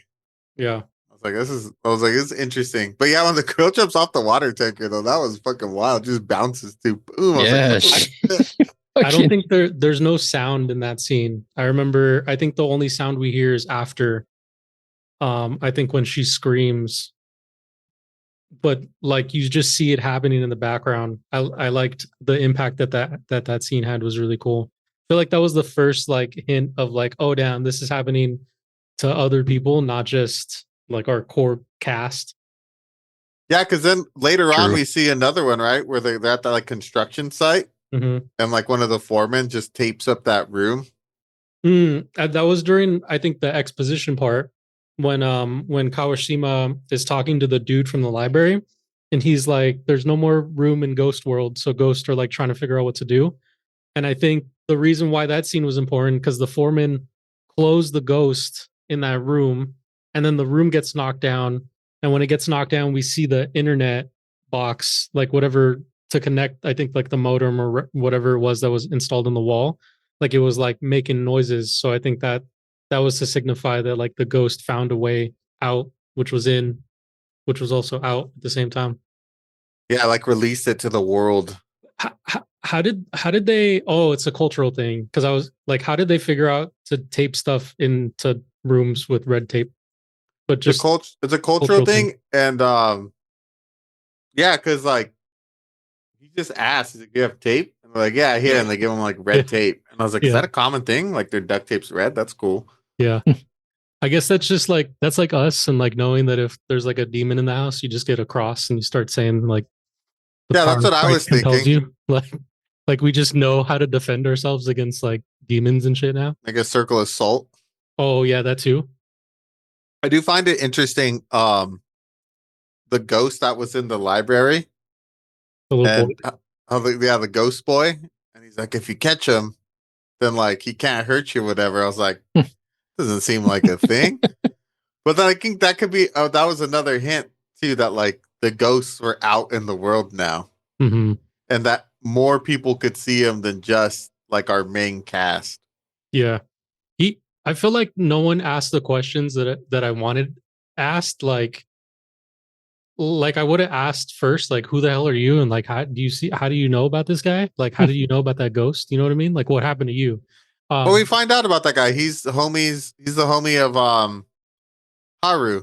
S5: Yeah.
S4: I was like, this is interesting. But yeah, when the girl jumps off the water tanker though, that was fucking wild. Just bounces to boom. I was
S6: Yeah.
S4: like, shit.
S5: I don't think there's no sound in that scene. I remember I think the only sound we hear is after I think when she screams. But like you just see it happening in the background. I liked the impact that scene had was really cool. I feel like that was the first like hint of like, oh damn, this is happening to other people, not just like our core cast.
S4: Yeah, because then later on
S6: True.
S4: we see another one, right? Where they're at that like construction site
S5: Mm-hmm.
S4: and like one of the foremen just tapes up that room.
S5: That was during, I think, the exposition part when Kawashima is talking to the dude from the library, and he's like, "There's no more room in Ghost World," so ghosts are like trying to figure out what to do. And I think the reason why that scene was important because the foreman closed the ghost in that room, and then the room gets knocked down. And when it gets knocked down, we see the internet box, like whatever to connect, I think like the modem or whatever it was that was installed in the wall. Like it was like making noises. So I think that that was to signify that like the ghost found a way out, which was in, which was also out at the same time.
S4: Yeah, like released it to the world.
S5: How did they, oh, it's a cultural thing because I was like, how did they figure out to tape stuff into rooms with red tape, but
S4: The
S5: just
S4: cult it's a cultural
S5: cultural thing?
S4: thing. And yeah, because like he just asked, he's like, you have tape? And they're like, yeah, here. And they give him like
S5: Yeah,
S4: red tape. And I was like, is
S5: yeah,
S4: that a common thing? Like their duct tape's red? That's cool.
S5: yeah. I guess that's just like that's like us and like knowing that if there's like a demon in the house, you just get a cross and you start saying like the
S4: Yeah,
S5: power
S4: that's
S5: of
S4: what I
S5: Christ
S4: was
S5: compels
S4: thinking.
S5: you. Like we just know how to defend ourselves against like demons and shit now.
S4: Like a circle of salt.
S5: Oh yeah, that too.
S4: I do find it interesting. The ghost that was in the library
S5: The little boy.
S4: and how the ghost boy. And he's like, if you catch him, then like he can't hurt you, whatever. I was like, doesn't seem like a thing. But then I think that could be that was another hint too, that like the ghosts were out in the world now.
S5: Mm-hmm.
S4: And that more people could see him than just like our main cast.
S5: Yeah. I feel like no one asked the questions that I wanted asked. Like I would have asked first, like, who the hell are you? And like, how do you know about this guy? Like, how do you know about that ghost? You know what I mean? Like, what happened to you?
S4: Well, we
S5: Um,
S4: find out about that guy. He's the homie of Haru.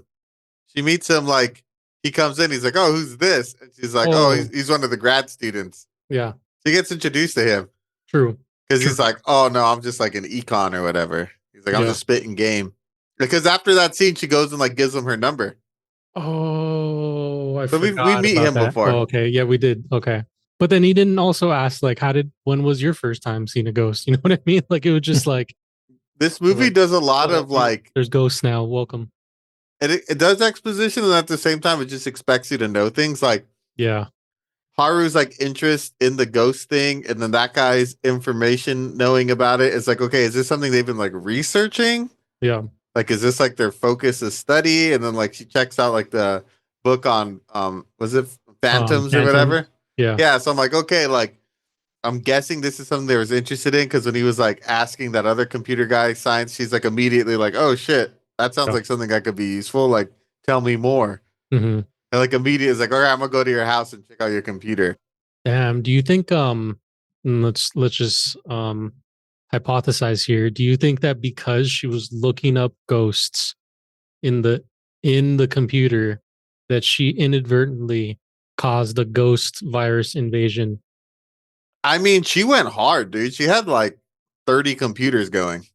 S4: She meets him like he comes in, he's like, oh, who's this? And she's like, oh,
S5: oh,
S4: he's one of the grad students.
S5: yeah,
S4: She gets introduced to him
S5: true.
S4: because
S5: True.
S4: he's like, oh no, I'm just like an econ or whatever. He's like, I'm
S5: Yeah.
S4: just spitting game. Because after that scene, she goes and like gives him her number.
S5: Oh, I
S4: So we
S5: forgot
S4: meet
S5: about
S4: him
S5: that. Oh,
S4: before.
S5: okay. Yeah, we did. Okay. But then he didn't also ask, like, when was your first time seeing a ghost? You know what I mean? Like, it was just
S4: This movie
S5: like,
S4: does a
S5: oh,
S4: lot of
S5: that's you.
S4: like
S5: There's ghosts now. Welcome.
S4: it does exposition, and at the same time, it just expects you to know things. Like
S5: Yeah.
S4: Haru's like interest in the ghost thing, and then that guy's information knowing about it is like, okay, is this something they've been like researching?
S5: Yeah.
S4: Like, is this like their focus of study? And then like she checks out like the book on was it Phantoms or
S5: Phantom.
S4: whatever?
S5: Yeah.
S4: Yeah, so I'm like, okay, like I'm guessing this is something they was interested in because when he was like asking that other computer guy science, she's like immediately like, oh shit, that sounds
S5: Yeah.
S4: like something that could be useful. Like, tell me more.
S5: Mm-hmm.
S4: And like immediately is like, all right, I'm gonna go to your house and check out your computer.
S5: Damn. Do you think let's just hypothesize here. Do you think that because she was looking up ghosts in the computer that she inadvertently caused a ghost virus invasion?
S4: I mean, she went hard, dude. She had like 30 computers going.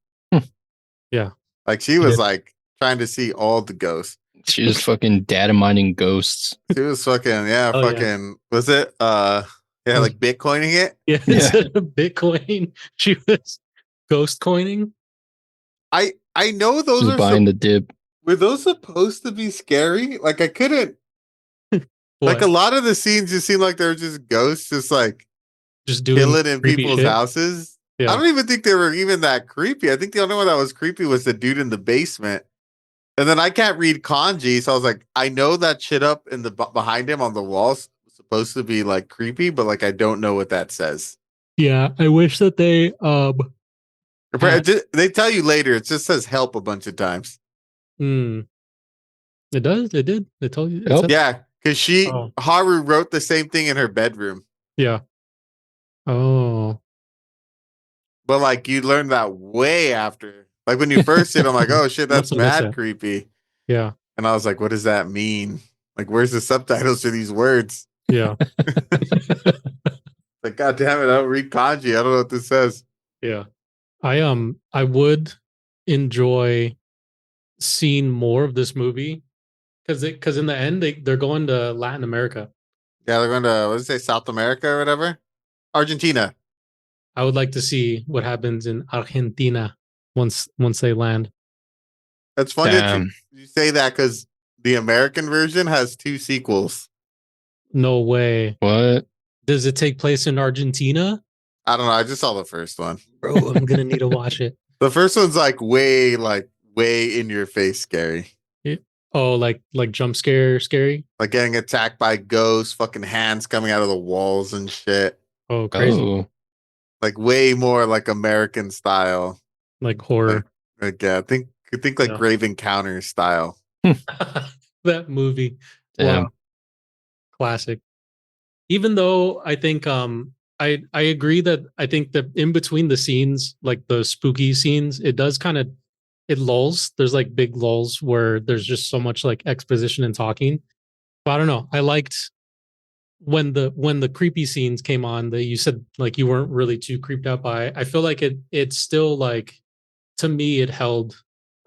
S5: Yeah.
S4: Like she was like trying to see all the ghosts.
S6: She was fucking data mining ghosts.
S4: She was fucking yeah,
S5: Oh, yeah.
S4: fucking was it yeah, like Bitcoining it?
S5: Yeah,
S6: Yeah.
S5: instead of Bitcoin, she was ghost coining.
S4: I know
S6: She
S4: those
S6: was
S4: are
S6: buying the dip.
S4: were those supposed to be scary? Like I couldn't like
S5: What?
S4: a lot of the scenes just seem like they're just ghosts just like
S5: Just doing
S4: killing in
S5: creepy
S4: people's
S5: shit.
S4: houses. I
S5: Yeah.
S4: don't even think they were even that creepy. I think the only one that was creepy was the dude in the basement. And then I can't read kanji, so I was like, I know that shit up in the behind him on the walls was supposed to be like creepy, but like I don't know what that says.
S5: Yeah. I wish that they
S4: They tell you later. It just says help a bunch of times.
S5: it does. It did. They told you. It
S6: Help?
S5: said-
S4: Yeah, because
S5: Oh.
S4: Haru wrote the same thing in her bedroom.
S5: Yeah. Oh.
S4: But like you learn that way after. Like when you first see it, I'm like, oh shit, that's
S5: That's what I
S4: mad
S5: said.
S4: creepy.
S5: Yeah.
S4: And I was like, what does that mean? Like, where's the subtitles to these words?
S5: Yeah.
S4: Like, god damn it, I don't read kanji. I don't know what this says.
S5: Yeah. I would enjoy seeing more of this movie because in the end they're going to Latin America.
S4: Yeah, they're going to, what did it say, South America or whatever? Argentina.
S5: I would like to see what happens in Argentina once they land.
S4: It's funny that
S6: Damn.
S4: you say that because the American version has 2 sequels.
S5: No way.
S6: What?
S5: Does it take place in Argentina?
S4: I don't know. I just saw the first one.
S5: Bro, I'm gonna need to watch it.
S4: The first one's way in your face scary.
S5: Oh, like jump scary.
S4: Like getting attacked by ghosts, fucking hands coming out of the walls and shit.
S5: Oh, crazy.
S6: Oh,
S4: Like way more like American style.
S5: Like horror.
S4: Like yeah, think like
S5: Yeah.
S4: Grave Encounters style.
S5: That movie.
S6: damn.
S5: Wow. Classic. Even though I think I agree that I think that in between the scenes, like the spooky scenes, it does kind of it lulls. There's like big lulls where there's just so much like exposition and talking. But I don't know. I liked when the creepy scenes came on that you said like you weren't really too creeped out by. I feel like it's still like, to me it held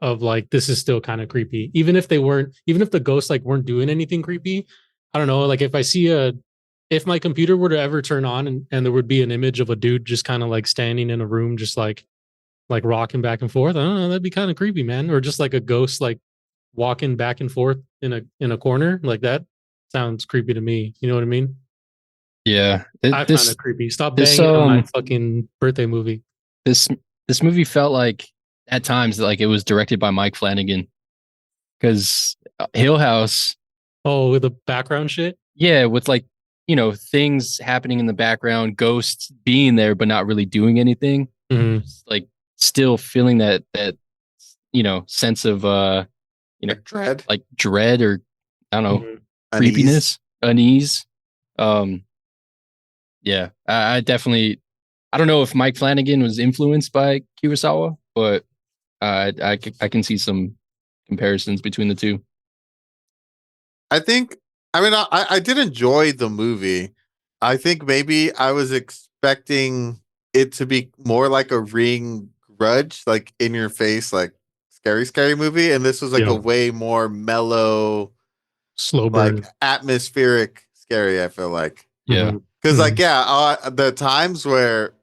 S5: of like this is still kind of creepy. Even if the ghosts like weren't doing anything creepy. I don't know, like if my computer were to ever turn on and there would be an image of a dude just kind of like standing in a room just like rocking back and forth, I don't know, that'd be kind of creepy, man. Or just like a ghost like walking back and forth in a corner, like that sounds creepy to me. You know what I mean?
S6: Yeah.
S5: I find it creepy. Stop
S6: this,
S5: banging on my fucking birthday movie.
S6: This movie felt like at times like it was directed by Mike Flanagan, because Hill House.
S5: Oh, with the background shit.
S6: Yeah, with like, things happening in the background, ghosts being there but not really doing anything.
S5: Mhm.
S6: Like still feeling that sense of
S4: Like dread.
S6: like dread, or I don't know,
S5: Mhm.
S6: creepiness, unease. Yeah, I definitely, I don't know if Mike Flanagan was influenced by Kurosawa, but I can see some comparisons between the two.
S4: I think I did enjoy the movie. I think maybe I was expecting it to be more like a Ring Grudge, like in your face, like scary movie. And this was like a
S5: Yeah.
S4: way more mellow,
S5: Slow
S4: like
S5: burn.
S4: atmospheric scary, I feel like.
S6: Yeah.
S5: Mhm.
S4: Because like,
S5: Mhm.
S4: yeah, the times where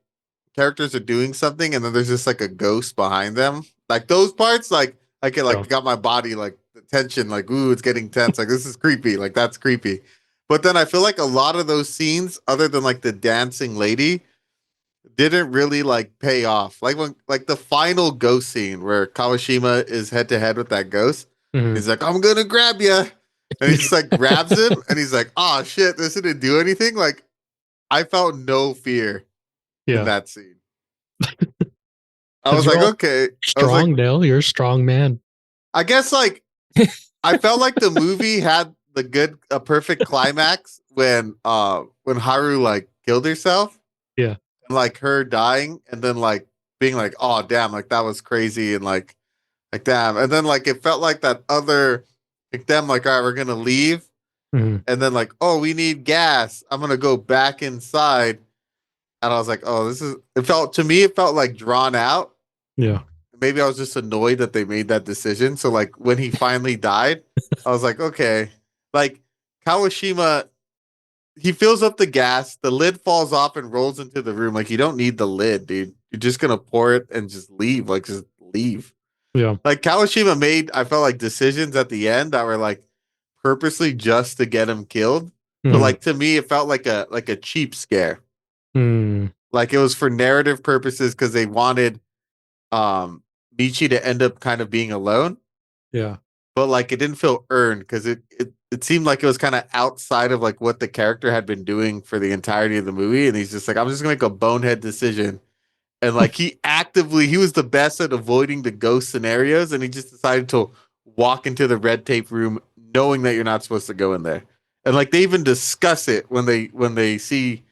S4: characters are doing something and then there's just like a ghost behind them, like those parts, like I can like
S5: Yeah.
S4: got my body like the tension, like ooh, it's getting tense, like this is creepy, like that's creepy. But then I feel like a lot of those scenes, other than like the dancing lady, didn't really like pay off. Like when like the final ghost scene where Kawashima is head to head with that ghost,
S5: Mhm.
S4: he's like, I'm gonna grab you. And he just like grabs him and he's like, oh shit, this didn't do anything. Like I felt no fear in
S5: Yeah.
S4: that scene. I
S5: 'Cause
S4: was
S5: you're
S4: like,
S5: all
S4: okay. I was
S5: strong,
S4: like,
S5: Dale. You're a strong man.
S4: I guess like I felt like the movie had a perfect climax when Haru like killed herself.
S5: Yeah.
S4: And like her dying and then like being like, oh damn, like that was crazy and like damn. And then like it felt like that other like them like, all right, we're gonna leave.
S5: Mhm.
S4: And then like, oh, we need gas. I'm gonna go back inside. And I was like, oh, it felt like drawn out.
S5: Yeah.
S4: Maybe I was just annoyed that they made that decision. So like when he finally died, I was like, okay. Like Kawashima, he fills up the gas, the lid falls off and rolls into the room. Like you don't need the lid, dude. You're just gonna pour it and just leave. Like just leave.
S5: Yeah.
S4: Like Kawashima made, I felt like decisions at the end that were like purposely just to get him killed. But
S5: Mhm.
S4: like to me, it felt like a cheap scare.
S5: Mm.
S4: Like it was for narrative purposes because they wanted Michi to end up kind of being alone.
S5: Yeah.
S4: But like it didn't feel earned because it seemed like it was kind of outside of like what the character had been doing for the entirety of the movie. And he's just like, I'm just gonna make a bonehead decision. And like he was the best at avoiding the ghost scenarios, and he just decided to walk into the red tape room knowing that you're not supposed to go in there. And like they even discuss it when they see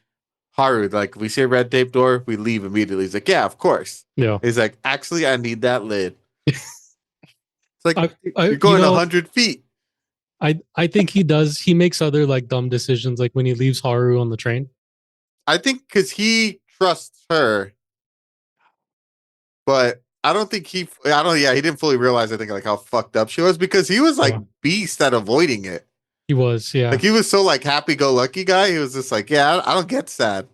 S4: Haru, like we see a red tape door, we leave immediately. He's like, yeah, of course.
S5: Yeah.
S4: He's like, actually, I need that lid. It's like
S5: I
S4: you're going 100 feet.
S5: I think he makes other like dumb decisions, like when he leaves Haru on the train.
S4: I think because he trusts her, but I don't think he. I don't. Yeah, he didn't fully realize. I think like how fucked up she was because he was like
S5: Yeah.
S4: beast at avoiding it.
S5: He was, yeah.
S4: Like he was so like happy go lucky guy. He was just like, yeah, I don't get sad.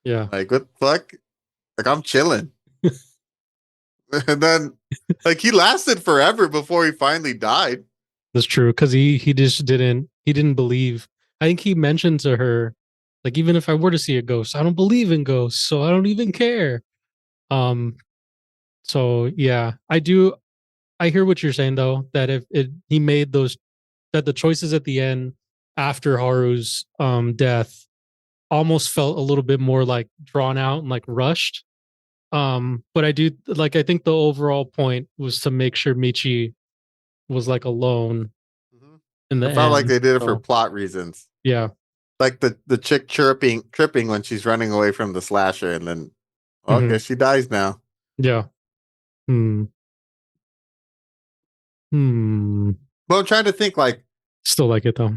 S5: Yeah.
S4: Like what the fuck? Like I'm chilling. And then like he lasted forever before he finally died.
S5: That's true. Cause he just didn't believe. I think he mentioned to her, like, even if I were to see a ghost, I don't believe in ghosts, so I don't even care. Um, so yeah, I hear what you're saying though, that if it he made those that the choices at the end after Haru's death almost felt a little bit more like drawn out and like rushed. But I think the overall point was to make sure Michi was like alone
S4: Mhm.
S5: in the
S4: I felt like
S5: end.
S4: they did it for
S5: So
S4: plot reasons.
S5: yeah.
S4: Like the chick tripping when she's running away from the slasher, and then well, I
S5: Mhm.
S4: guess she dies now.
S5: Yeah. Hmm. Hmm.
S4: But I'm trying to think like
S5: Still like it though.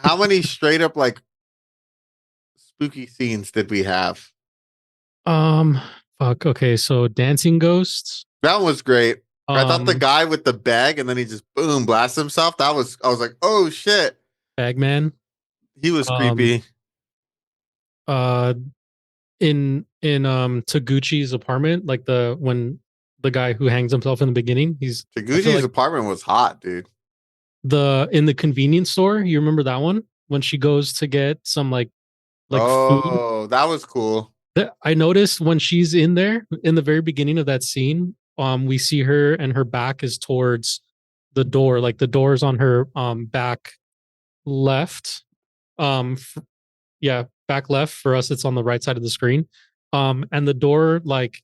S4: how many straight up like spooky scenes did we have?
S5: Um. Fuck. Okay. So dancing ghosts.
S4: That one was great. I thought the
S5: Um.
S4: guy with the bag and then he just boom blasts himself. I was like, oh shit.
S5: Bagman.
S4: He was
S5: Um.
S4: creepy.
S5: Uh. In Taguchi's apartment, like when the guy who hangs himself in the beginning, I feel
S4: Taguchi's
S5: like
S4: apartment was hot, dude.
S5: in the convenience store. You remember that one when she goes to get some like food.
S4: Oh, that was cool.
S5: I noticed when she's in there in the very beginning of that scene, we see her and her back is towards the door, like the door's on her back left. Yeah, back left. For us, it's on the right side of the screen. And the door like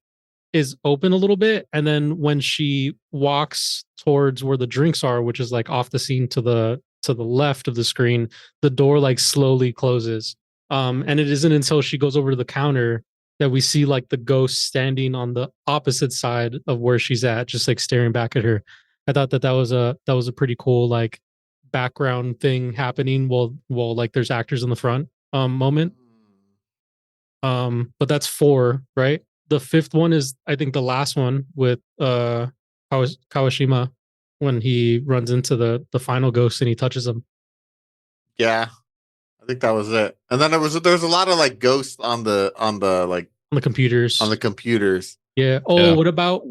S5: is open a little bit, and then when she walks towards where the drinks are, which is like off the scene to the left of the screen, the door like slowly closes. And it isn't until she goes over to the counter that we see like the ghost standing on the opposite side of where she's at, just like staring back at her. I thought that was a pretty cool like background thing happening while like there's actors in the front moment. But that's four, right? The fifth one is I think the last one with Kawashima when he runs into the final ghost and he touches him
S4: Yeah, I think that was it. And then there was a lot of like ghosts on the like
S5: on the
S4: on the
S5: computers.
S4: computers.
S5: Yeah. Oh,
S6: Yeah.
S5: what about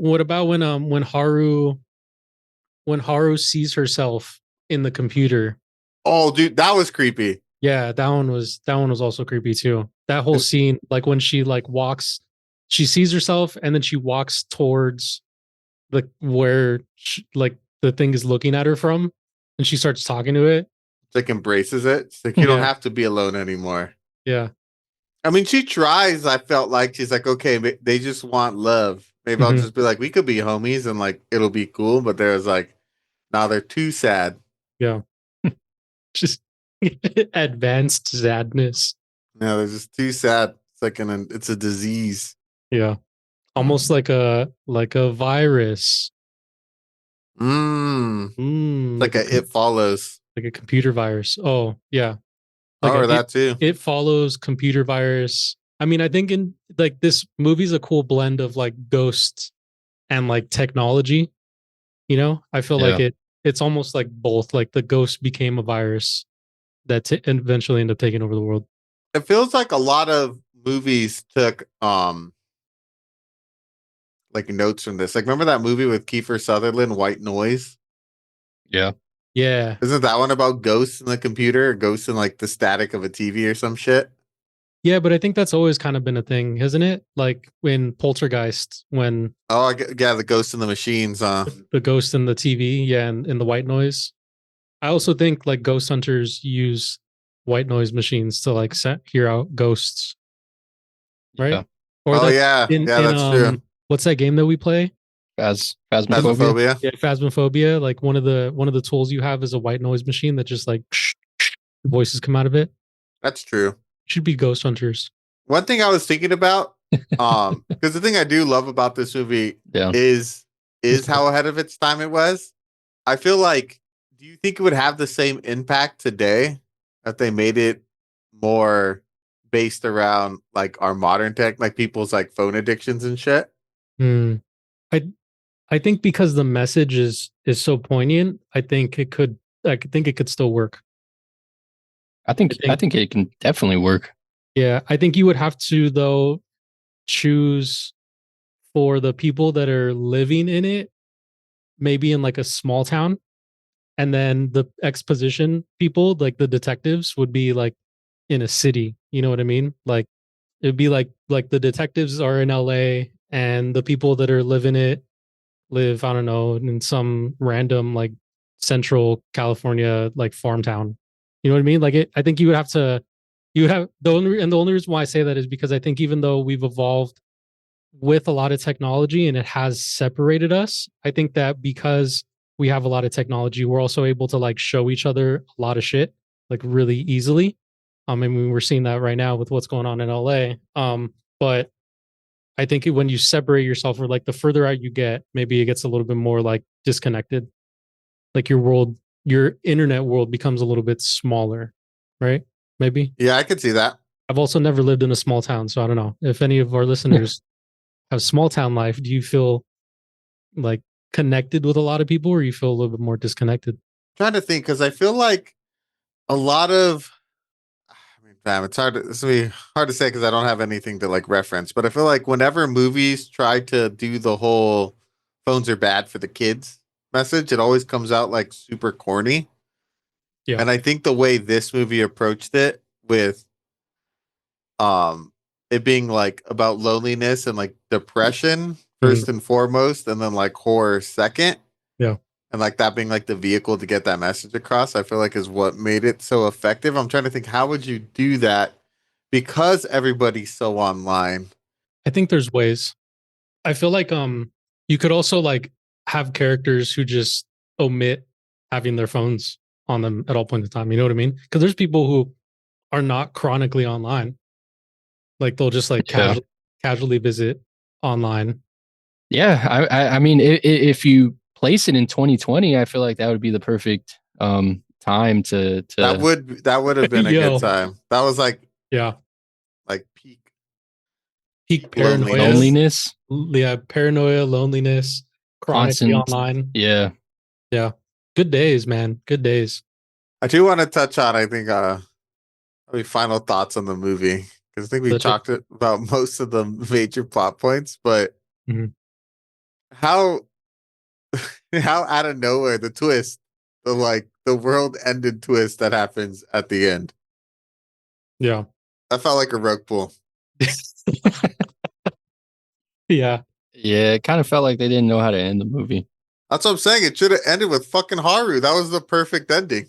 S5: when Haru sees herself in the computer?
S4: Oh, dude, that was creepy.
S5: Yeah, that one was also creepy too. That whole scene, like when she like walks, she sees herself and then she walks towards the where like the thing is looking at her from, and she starts talking to it.
S4: It's like embraces it. It's like you don't
S5: Yeah,
S4: have to be alone anymore.
S5: yeah,
S4: I mean, she tries. I felt like she's like, okay, they just want love. Maybe I'll
S5: hmm
S4: just be like, we could be homies and like it'll be cool. But there's like, now they're too sad.
S5: yeah. Just advanced sadness.
S4: No, they're just too sad. It's like it's a disease.
S5: Yeah, almost like a virus.
S4: Like
S5: Like a
S4: it follows.
S5: like a computer virus. Oh yeah,
S4: Oh,
S5: like
S4: or
S5: a
S4: that too.
S5: it follows computer virus. I mean, I think in like this movie's a cool blend of like ghosts and like technology. You know, I feel like
S6: Yeah.
S5: it's almost like both. Like the ghost became a virus that eventually ended up taking over the world.
S4: It feels like a lot of movies took like notes from this. Like remember that movie with Kiefer Sutherland, White Noise?
S6: Yeah.
S5: Yeah,
S4: Isn't that one about ghosts in the computer or ghosts in like the static of a TV or some shit?
S5: yeah, but I think that's always kind of been a thing, hasn't it? Like in Poltergeist, when
S4: Oh, yeah, the ghosts in the machines.
S5: the ghost in the TV, yeah, and in the white noise. I also think like ghost hunters use white noise machines to like hear out ghosts, right?
S6: Yeah.
S5: Or
S4: Oh
S5: that's
S4: yeah, yeah,
S5: in
S4: that's true.
S5: what's that game that we play?
S6: Phasmophobia.
S4: Phasmophobia.
S5: Yeah, Phasmophobia. Like one of the tools you have is a white noise machine that just like voices come out of it.
S4: That's true.
S5: Should be ghost hunters.
S4: One thing I was thinking about, because the thing I do love about this movie
S6: Yeah.
S4: is how ahead of its time it was. I feel like, do you think it would have the same impact today if they made it more based around like our modern tech, like people's like phone addictions and shit?
S5: Hmm. I I think because the message is so poignant, I think it could still work.
S6: I think it can definitely work.
S5: Yeah, I think you would have to though choose for the people that are living in it, maybe in like a small town, and then the exposition people, like the detectives, would be like in a city. You know what I mean? Like it'd be like the detectives are in LA and the people that are living it live, I don't know, in some random like central California like farm town. You know what I mean? Like I think you would have to you would have the only reason why I say that is because I think even though we've evolved with a lot of technology and it has separated us, I think that because we have a lot of technology, we're also able to like show each other a lot of shit like really easily. I mean, we're seeing that right now with what's going on in LA. But I think when you separate yourself, or like the further out you get, maybe it gets a little bit more like disconnected. Like your internet world becomes a little bit smaller, right? Maybe.
S4: Yeah, I could see that.
S5: I've also never lived in a small town, so I don't know if any of our listeners have small town life. Do you feel like connected with a lot of people, or you feel a little bit more disconnected?
S4: Trying to think because I feel like a lot of. I mean, damn, it's gonna be hard to say because I don't have anything to like reference. But I feel like whenever movies try to do the whole "phones are bad for the kids" message, it always comes out like super corny.
S5: Yeah.
S4: And I think the way this movie approached it with um it being like about loneliness and like depression
S5: Mhm.
S4: first and foremost, and then like horror second,
S5: Yeah.
S4: and like that being like the vehicle to get that message across, I feel like is what made it so effective. I'm trying to think, how would you do that because everybody's so online?
S5: I think there's ways. I feel like you could also like have characters who just omit having their phones on them at all points in time. You know what I mean? Because there's people who are not chronically online. Like they'll just like
S6: Yeah.
S5: casually visit online.
S6: Yeah, I mean, if you place it in 2020, I feel like that would be the perfect time to
S4: That would have been a good
S5: Yo,
S4: time. That was
S5: yeah.
S4: like peak
S5: Peak paranoia.
S6: loneliness,
S5: Yeah, paranoia, loneliness, chronically
S6: constant.
S5: online.
S6: Yeah,
S5: Yeah. Good days, man. Good days.
S4: I do want to touch on, I think, maybe final thoughts on the movie because I think we
S5: Touch it.
S4: talked about most of the major plot points, but
S5: Mhm.
S4: how how out of nowhere the twist, the like the world ended twist that happens at the end.
S5: Yeah.
S4: That felt like a rug pull.
S5: Yeah.
S6: yeah. It kind of felt like they didn't know how to end the movie.
S4: That's what I'm saying. It should have ended with fucking Haru. That was the perfect ending.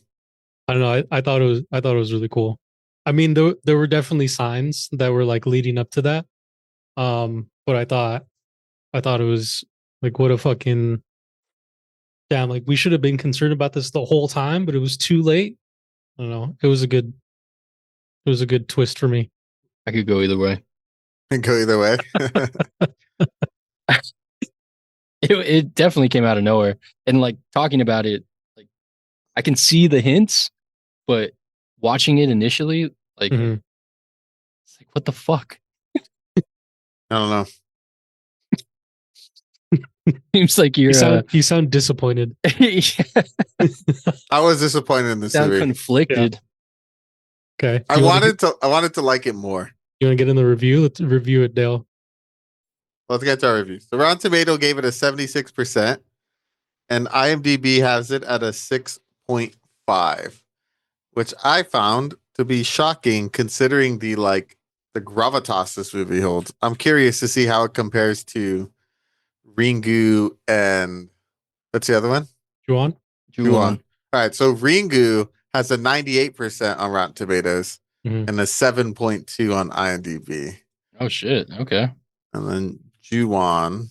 S5: I don't know. I thought it was really cool. I mean, there were definitely signs that were like leading up to that. But I thought it was like what a fucking damn, like we should have been concerned about this the whole time, but it was too late. I don't know. It was a good twist for me.
S6: I could go either way.
S4: Can go either way.
S6: It definitely came out of nowhere. And like talking about it, like I can see the hints, but watching it initially, like
S5: Mhm.
S6: it's like what the fuck?
S4: I don't know.
S6: Seems like
S5: You
S6: you're
S5: you sound disappointed.
S4: I was disappointed in this
S6: sound
S4: movie.
S6: conflicted.
S5: Okay.
S4: I wanted to like it more.
S5: You want to get in the review? Let's review it, Dale.
S4: Let's get to our review. So Rotten Tomato gave it a 76%, and IMDb has it at a 6.5, which I found to be shocking considering the gravitas this movie holds. I'm curious to see how it compares to Ringu and what's the other one?
S5: Juan?
S4: Juon.
S6: Juwan.
S4: All right, so Ringu has a 98% on Rotten Tomatoes
S5: Mhm.
S4: and a 7.2 on IMDb.
S6: Oh shit. Okay.
S4: And then Juon.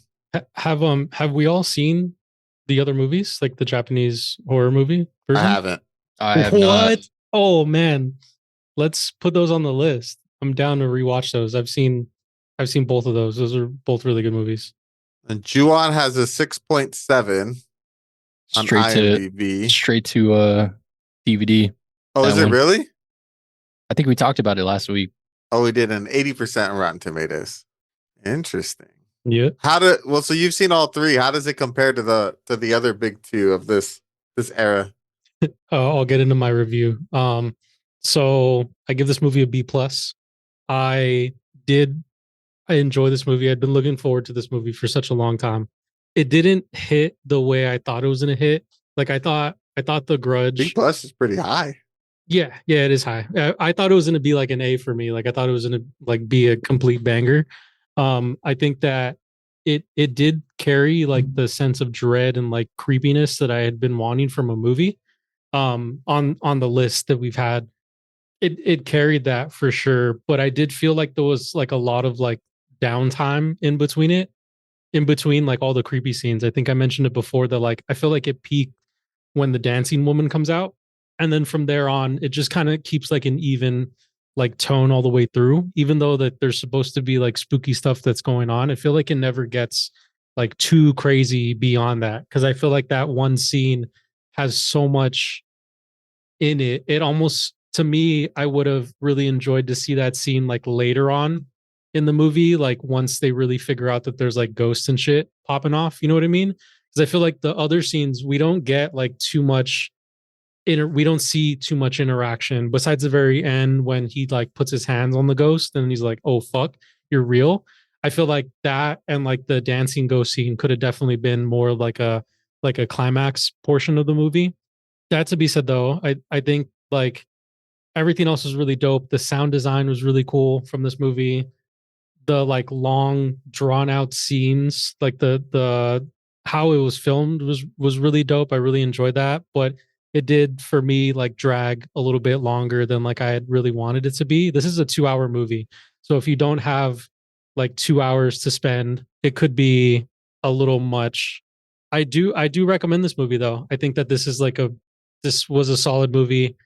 S5: Have we all seen the other movies, like the Japanese horror movie
S4: I
S5: version?
S4: haven't.
S6: I have not.
S5: What? Oh man, let's put those on the list. I'm down to rewatch those. I've seen both of those. Those are both really good movies.
S4: And Juon has a 6.7 on IMDb.
S6: Straight to DVD.
S4: Oh,
S6: that
S4: is it
S6: one.
S4: really?
S6: I think we talked about it last week.
S4: Oh, we did an 80% on Rotten Tomatoes. Interesting.
S5: Yeah.
S4: So you've seen all three. How does it compare to the other big two of this era?
S5: I'll get into my review. So I give this movie a B plus. I did I enjoy this movie. I'd been looking forward to this movie for such a long time. It didn't hit the way I thought it was gonna hit. Like I thought The
S4: B
S5: Grudge.
S4: plus is pretty high.
S5: Yeah, it is high. I thought it was gonna be like an A for me. Like I thought it was gonna like be a complete banger. I think that it did carry like the sense of dread and like creepiness that I had been wanting from a movie. On the list that we've had, it carried that for sure. But I did feel like there was like a lot of like downtime in between like all the creepy scenes. I think I mentioned it before that like I feel like it peaked when the dancing woman comes out, and then from there on it just kind of keeps like an even like tone all the way through, even though that there's supposed to be like spooky stuff that's going on. I feel like it never gets like too crazy beyond that, because I feel like that one scene has so much in it. It almost, to me, I would have really enjoyed to see that scene like later on in the movie, like once they really figure out that there's like ghosts and shit popping off. You know what I mean? Because I feel like the other scenes we don't get like too much we don't see too much interaction besides the very end when he like puts his hands on the ghost and he's like, "Oh fuck, you're real." I feel like that and like the dancing ghost scene could have definitely been more like a climax portion of the movie. That to be said though, I think like everything else was really dope. The sound design was really cool from this movie. The like long drawn out scenes, like the how it was filmed was really dope. I really enjoyed that, but it did for me like drag a little bit longer than like I had really wanted it to be. This is a 2 hour movie. So if you don't have like 2 hours to spend, it could be a little much. I do recommend this movie though. I think that this was a solid movie.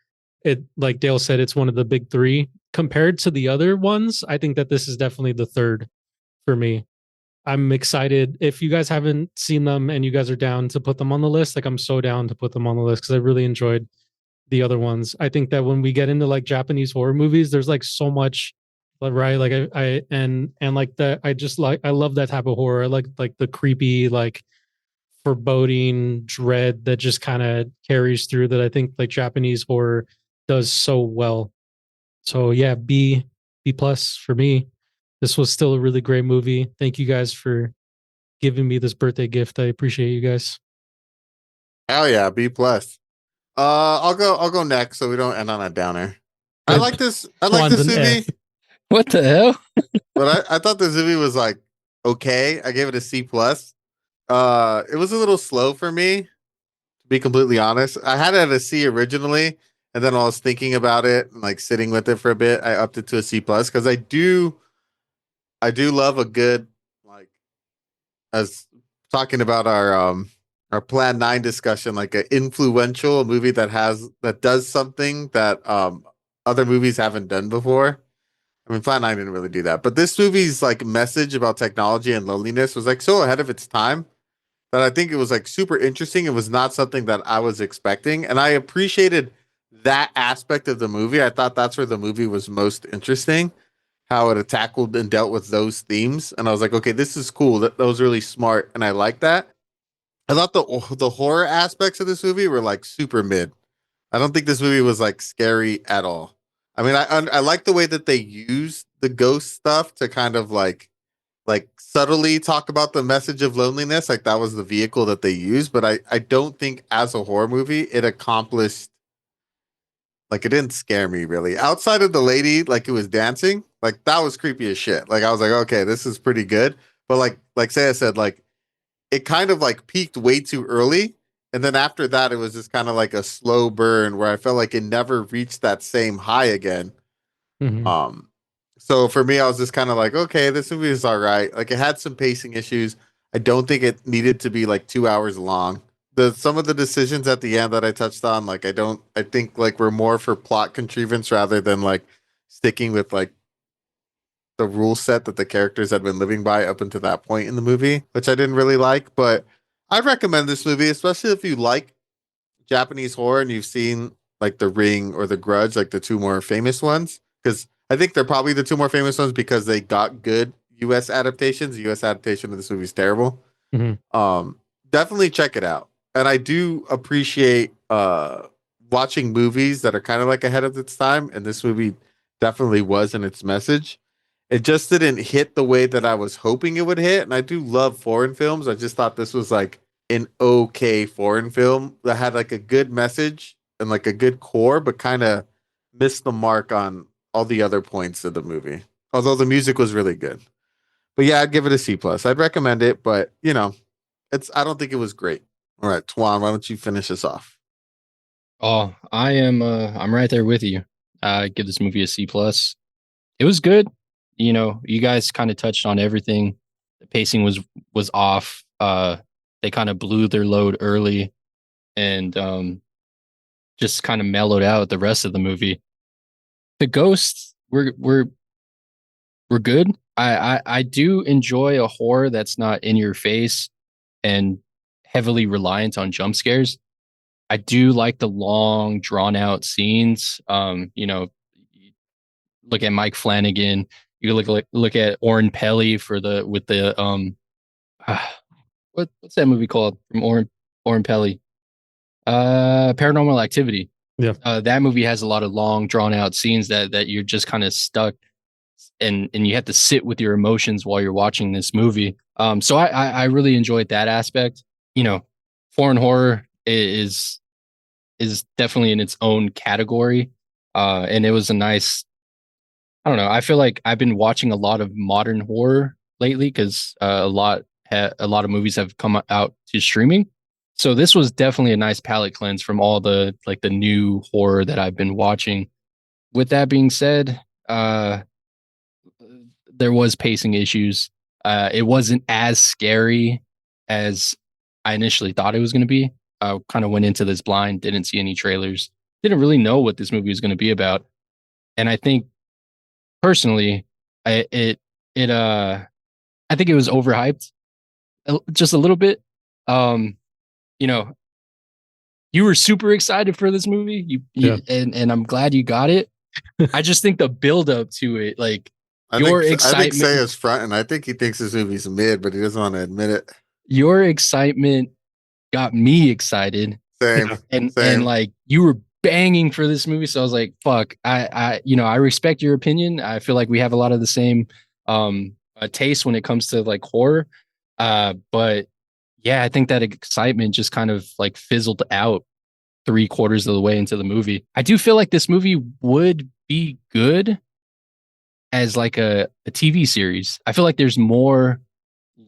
S5: It, like Dale said, it's one of the big three. Compared to the other ones, I think that this is definitely the third for me. I'm excited. If you guys haven't seen them and you guys are down to put them on the list, like I'm so down to put them on the list because I really enjoyed the other ones. I think that when we get into like Japanese horror movies, there's like so much, right? Like I and like that. I just like I love that type of horror. I like the creepy, like foreboding dread that just kind of carries through, that I think like Japanese horror does so well. So yeah, B plus for me. This was still a really great movie. Thank you guys for giving me this birthday gift. I appreciate you guys.
S4: Hell yeah, B plus. I'll go next so we don't end on a downer. I like this. I like
S5: Twan's
S4: this
S5: an F.
S4: movie,
S6: What the hell?
S4: but I thought this movie was like okay. I gave it a C plus. It was a little slow for me, to be completely honest. I had it at a C originally, and then I was thinking about it and like sitting with it for a bit. I upped it to a C plus because I do love a good like as talking about our Plan 9 discussion, like an influential movie that does something that other movies haven't done before. I mean, Plan 9 didn't really do that, but this movie's like message about technology and loneliness was like so ahead of its time that I think it was like super interesting. It was not something that I was expecting, and I appreciated that aspect of the movie. I thought that's where the movie was most interesting, how it tackled and dealt with those themes. And I was like, okay, this is cool. That was really smart, and I like that. I thought the horror aspects of this movie were like super mid. I don't think this movie was like scary at all. I mean, I like the way that they used the ghost stuff to kind of like subtly talk about the message of loneliness. Like that was the vehicle that they used, but I don't think as a horror movie it accomplished, like it didn't scare me really. Outside of the lady, like it was dancing, like that was creepy as shit. Like I was like, okay, this is pretty good. But like Saya said, like it kind of like peaked way too early. And then after that, it was just kind of like a slow burn where I felt like it never reached that same high again.
S5: Mhm.
S4: Um, so for me, I was just kind of like, okay, this movie is all right. Like it had some pacing issues. I don't think it needed to be like 2 hours long. Some of the decisions at the end that I touched on, like I think like we're more for plot contrivance rather than like sticking with like the rule set that the characters had been living by up until that point in the movie, which I didn't really like. But I recommend this movie, especially if you like Japanese horror and you've seen like The Ring or The Grudge, like the two more famous ones, because I think they're probably the two more famous ones because they got good US adaptations. The US adaptation of this movie is terrible.
S5: Mhm.
S4: Definitely check it out. And I do appreciate watching movies that are kind of like ahead of its time, and this movie definitely was in its message. It just didn't hit the way that I was hoping it would hit. And I do love foreign films. I just thought this was like an okay foreign film that had like a good message and like a good core, but kind of missed the mark on all the other points of the movie. Although the music was really good. But yeah, I'd give it a C plus. I'd recommend it, but you know, I don't think it was great. All right, Twan, why don't you finish us off?
S6: Oh, I'm right there with you. I give this movie a C plus. It was good. You know, you guys kind of touched on everything. The pacing was off. They kind of blew their load early and just kind of mellowed out the rest of the movie. The ghosts were good. I do enjoy a horror that's not in your face and heavily reliant on jump scares. I do like the long, drawn out scenes. You know, look at Mike Flanagan. You look at Oren Pelly for the with the what's that movie called from Oren Pelly? Paranormal Activity.
S5: Yeah.
S6: That movie has a lot of long, drawn out scenes that you're just kind of stuck and you have to sit with your emotions while you're watching this movie. So I really enjoyed that aspect. You know, foreign horror is definitely in its own category. And it was a nice, I don't know. I feel like I've been watching a lot of modern horror lately because a lot of movies have come out to streaming. So this was definitely a nice palate cleanse from all the like the new horror that I've been watching. With that being said, there was pacing issues. It wasn't as scary as I initially thought it was going to be. I kind of went into this blind, didn't see any trailers, didn't really know what this movie was going to be about, and I think personally, I, it it I think it was overhyped just a little bit. You know, you were super excited for this movie,
S5: Yeah.
S6: and I'm glad you got it. I just think the build up to it, like
S4: I
S6: your
S4: think
S6: excitement,
S4: Saya's front, and I think he thinks this movie's mid, but he doesn't want to admit it.
S6: your excitement got me excited,
S4: Same,
S6: and
S4: same.
S6: like you were banging for this movie, so I was like, "Fuck!" I respect your opinion. I feel like we have a lot of the same taste when it comes to like horror, but yeah, I think that excitement just kind of like fizzled out 3/4 of the way into the movie. I do feel like this movie would be good as like a TV series. I feel like there's more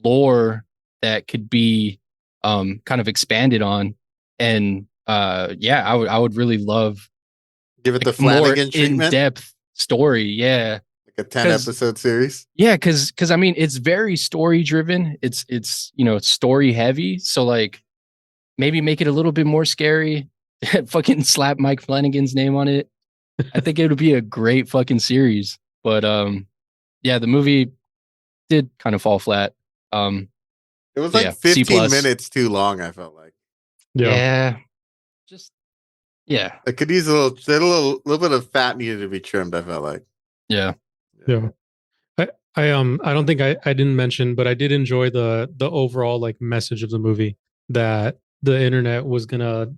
S6: lore that could be kind of expanded on. And yeah, I would really love
S4: Give it the
S6: like more
S4: Flanagan treatment,
S6: in-depth story. Yeah.
S4: like a 10
S6: 'Cause-
S4: episode series.
S6: Yeah, because I mean it's very story driven. It's you know, it's story heavy. So like maybe make it a little bit more scary. Fucking slap Mike Flanagan's name on it. I think it would be a great fucking series. But yeah, the movie did kind of fall flat.
S4: It was
S6: So
S4: like
S6: yeah, C
S4: 15
S6: plus.
S4: minutes too long, I felt like.
S5: Yeah.
S6: Just yeah.
S4: It could use a little bit of fat needed to be trimmed, I felt like.
S6: Yeah.
S5: Yeah. I don't think I didn't mention, but I did enjoy the overall like message of the movie that the internet was gonna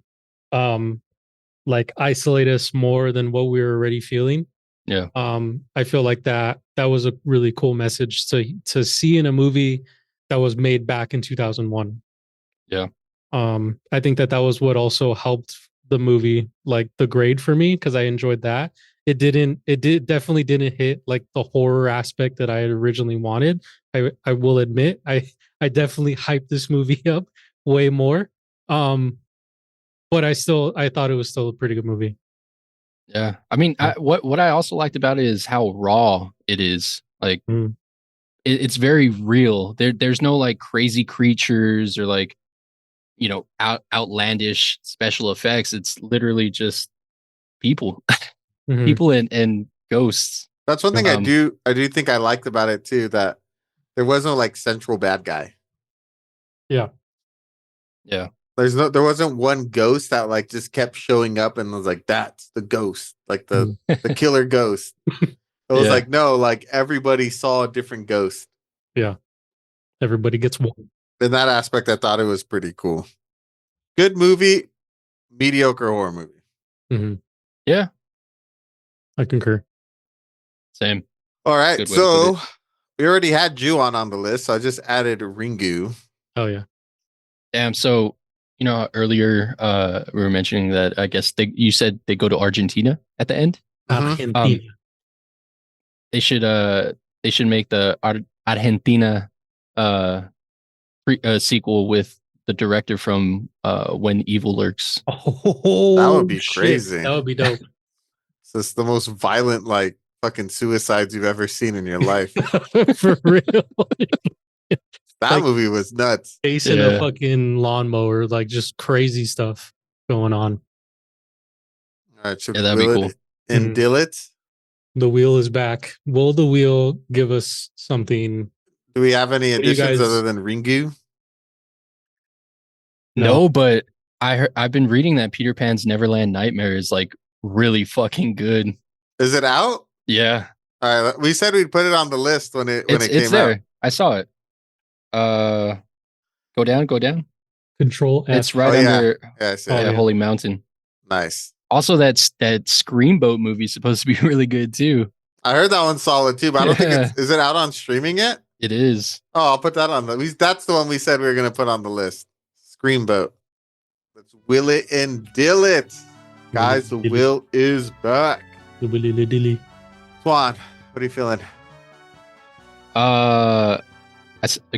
S5: like isolate us more than what we were already feeling.
S6: Yeah.
S5: I feel like that was a really cool message to see in a movie that was made back in 2001.
S6: Yeah.
S5: I think that was what also helped the movie like the grade for me because I enjoyed that. It definitely didn't hit like the horror aspect that I had originally wanted. I will admit I definitely hyped this movie up way more. But I thought it was still a pretty good movie.
S6: Yeah. I mean,
S5: Yeah.
S6: what I also liked about it is how raw it is. Like
S5: Mm.
S6: it's very real. There's no like crazy creatures or like, you know, outlandish special effects. It's literally just people,
S5: Mhm.
S6: people and ghosts.
S4: That's one thing I
S6: Um,
S4: do think I liked about it too, that there was no like central bad guy.
S5: Yeah.
S6: Yeah.
S4: There wasn't one ghost that like just kept showing up and was like, that's the ghost, like the killer ghost. It was
S6: Yeah.
S4: like, no, like everybody saw a different ghost.
S5: Everybody gets one.
S4: In that aspect, I thought it was pretty cool. Good movie, mediocre horror movie.
S5: Mm-hmm.
S6: Yeah,
S5: I concur.
S6: same.
S4: All right,
S6: Good way to put
S4: so we already had Ju-on the list, so I just added Ringu.
S5: Oh yeah.
S6: Damn. So, earlier we were mentioning that I guess you said they go to Argentina at the end.
S4: Mhm.
S5: Argentina.
S6: They should make the Argentina sequel with the director from When Evil Lurks.
S5: Oh,
S4: That would be
S5: shit.
S4: crazy.
S5: That would be dope.
S4: So it's the most violent, like fucking suicides you've ever seen in your life.
S5: For real.
S4: That
S5: Like-
S4: movie was nuts.
S5: Chasing
S6: Yeah.
S5: a fucking lawnmower, like just crazy stuff going on.
S4: All right, should
S6: Yeah,
S4: we
S6: that'd be
S4: will
S6: cool.
S4: it and
S5: Mhm.
S4: deal it?
S5: The wheel is back. Will the wheel give us something?
S4: Do we have any
S5: What do you
S4: additions
S5: guys-
S4: other than Ringu?
S6: No, but I've been reading that Peter Pan's Neverland Nightmare is like really fucking good.
S4: Is it out?
S6: Yeah,
S4: All right, we said we'd put it on the list when it
S6: it's
S4: came
S6: there.
S4: out.
S6: I saw it. Go down.
S5: Control F.
S6: It's right
S4: Oh, yeah.
S6: under
S4: Yeah, I see.
S5: Oh,
S6: yeah,
S5: yeah.
S6: Holy Mountain.
S4: Nice.
S6: Also, that Screamboat movie is supposed to be really good too.
S4: I heard that one's solid too, but I don't think
S6: Yeah.
S4: is it out on streaming yet?
S6: It is.
S4: Oh, I'll put that on that's the one we said we were gonna put on the list. Screamboat. Let's will it and deal it. Guys, the will is back.
S5: Dilly.
S4: Twan, what are you feeling?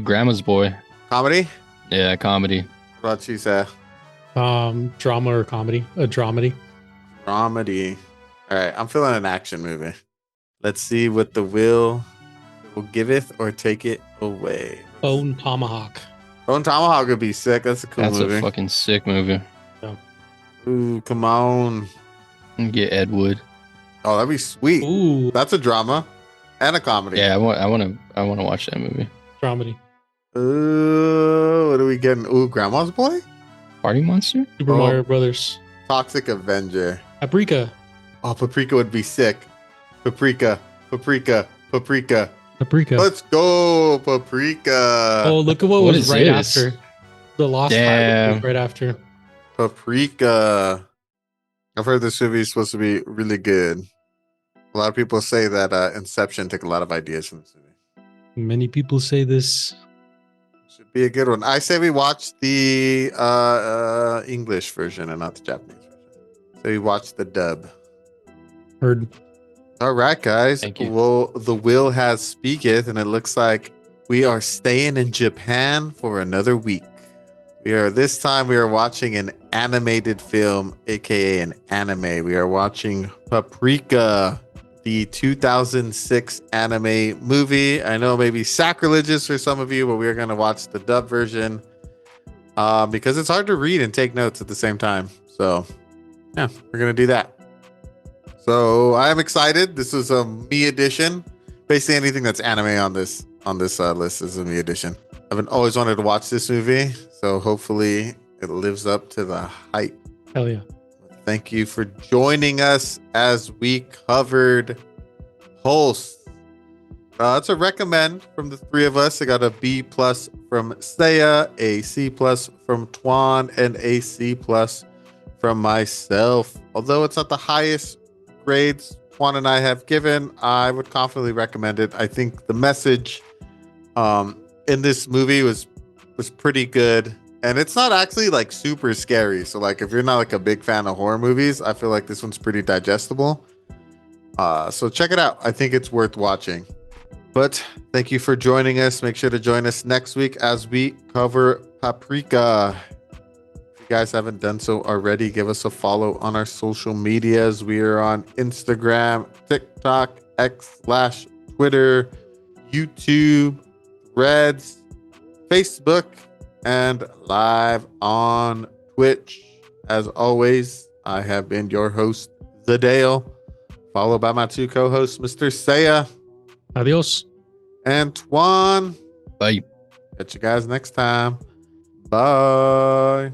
S6: Grandma's Boy.
S4: Comedy?
S6: Yeah, comedy.
S4: What about you, Seth?
S5: Drama or comedy? A dramedy.
S4: Dramedy. All right, I'm feeling an action movie. Let's see what the will giveth or take it away.
S5: Bone Tomahawk.
S4: Bone Tomahawk would be sick. That's a cool
S6: That's
S4: movie.
S6: a fucking sick movie.
S4: Ooh, come on.
S6: Get Ed Wood.
S4: Oh, that'd be sweet.
S5: Ooh,
S4: That's a drama and a comedy.
S6: Yeah, I want to watch that movie.
S5: dramedy.
S4: Ooh, what are we getting? Ooh, Grandma's Boy?
S6: Party Monster?
S5: Super
S4: Oh.
S5: Mario Brothers.
S4: Toxic Avenger.
S5: Paprika.
S4: Oh, Paprika would be sick. Paprika. Let's go, Paprika.
S5: Oh, look at what
S6: What
S5: was
S6: is
S5: right
S6: this?
S5: after. The Lost
S6: Damn.
S5: Highway right after.
S4: Paprika. I've heard this movie is supposed to be really good. A lot of people say that Inception took a lot of ideas from this movie.
S5: Many people say this.
S4: Should be a good one. I say we watch the English version and not the Japanese version. So we watch the dub.
S5: Heard.
S4: All right, guys.
S6: Thank you.
S4: Well, the will has speaketh, and it looks like we are staying in Japan for another week. We are watching an animated film, aka an anime. We are watching Paprika, the 2006 anime movie. I know it may be sacrilegious for some of you, but we are going to watch the dub version because it's hard to read and take notes at the same time. So, yeah, we're going to do that. So I am excited. This is a me edition. Basically, anything that's anime on this list is a me edition. I've always wanted to watch this movie, so hopefully it lives up to the hype.
S5: Hell yeah.
S4: Thank you for joining us as we covered Pulse. It's a recommend from the three of us. I got a B+ from Saya, a C+ from Twan, and a C+ from myself. Although it's not the highest grades Twan and I have given, I would confidently recommend it. I think the message in this movie was pretty good, and it's not actually like super scary. So like if you're not like a big fan of horror movies, I feel like this one's pretty digestible. So check it out. I think it's worth watching. But thank you for joining us. Make sure to join us next week as we cover Paprika. If you guys haven't done so already, give us a follow on our social medias. We are on Instagram, TikTok, X/Twitter, YouTube, Threads, Facebook, and live on Twitch. As always, I have been your host, The Dale, followed by my two co-hosts, Mr. Saya
S5: Adios.
S4: and Twan.
S6: Bye.
S4: Catch you guys next time. Bye.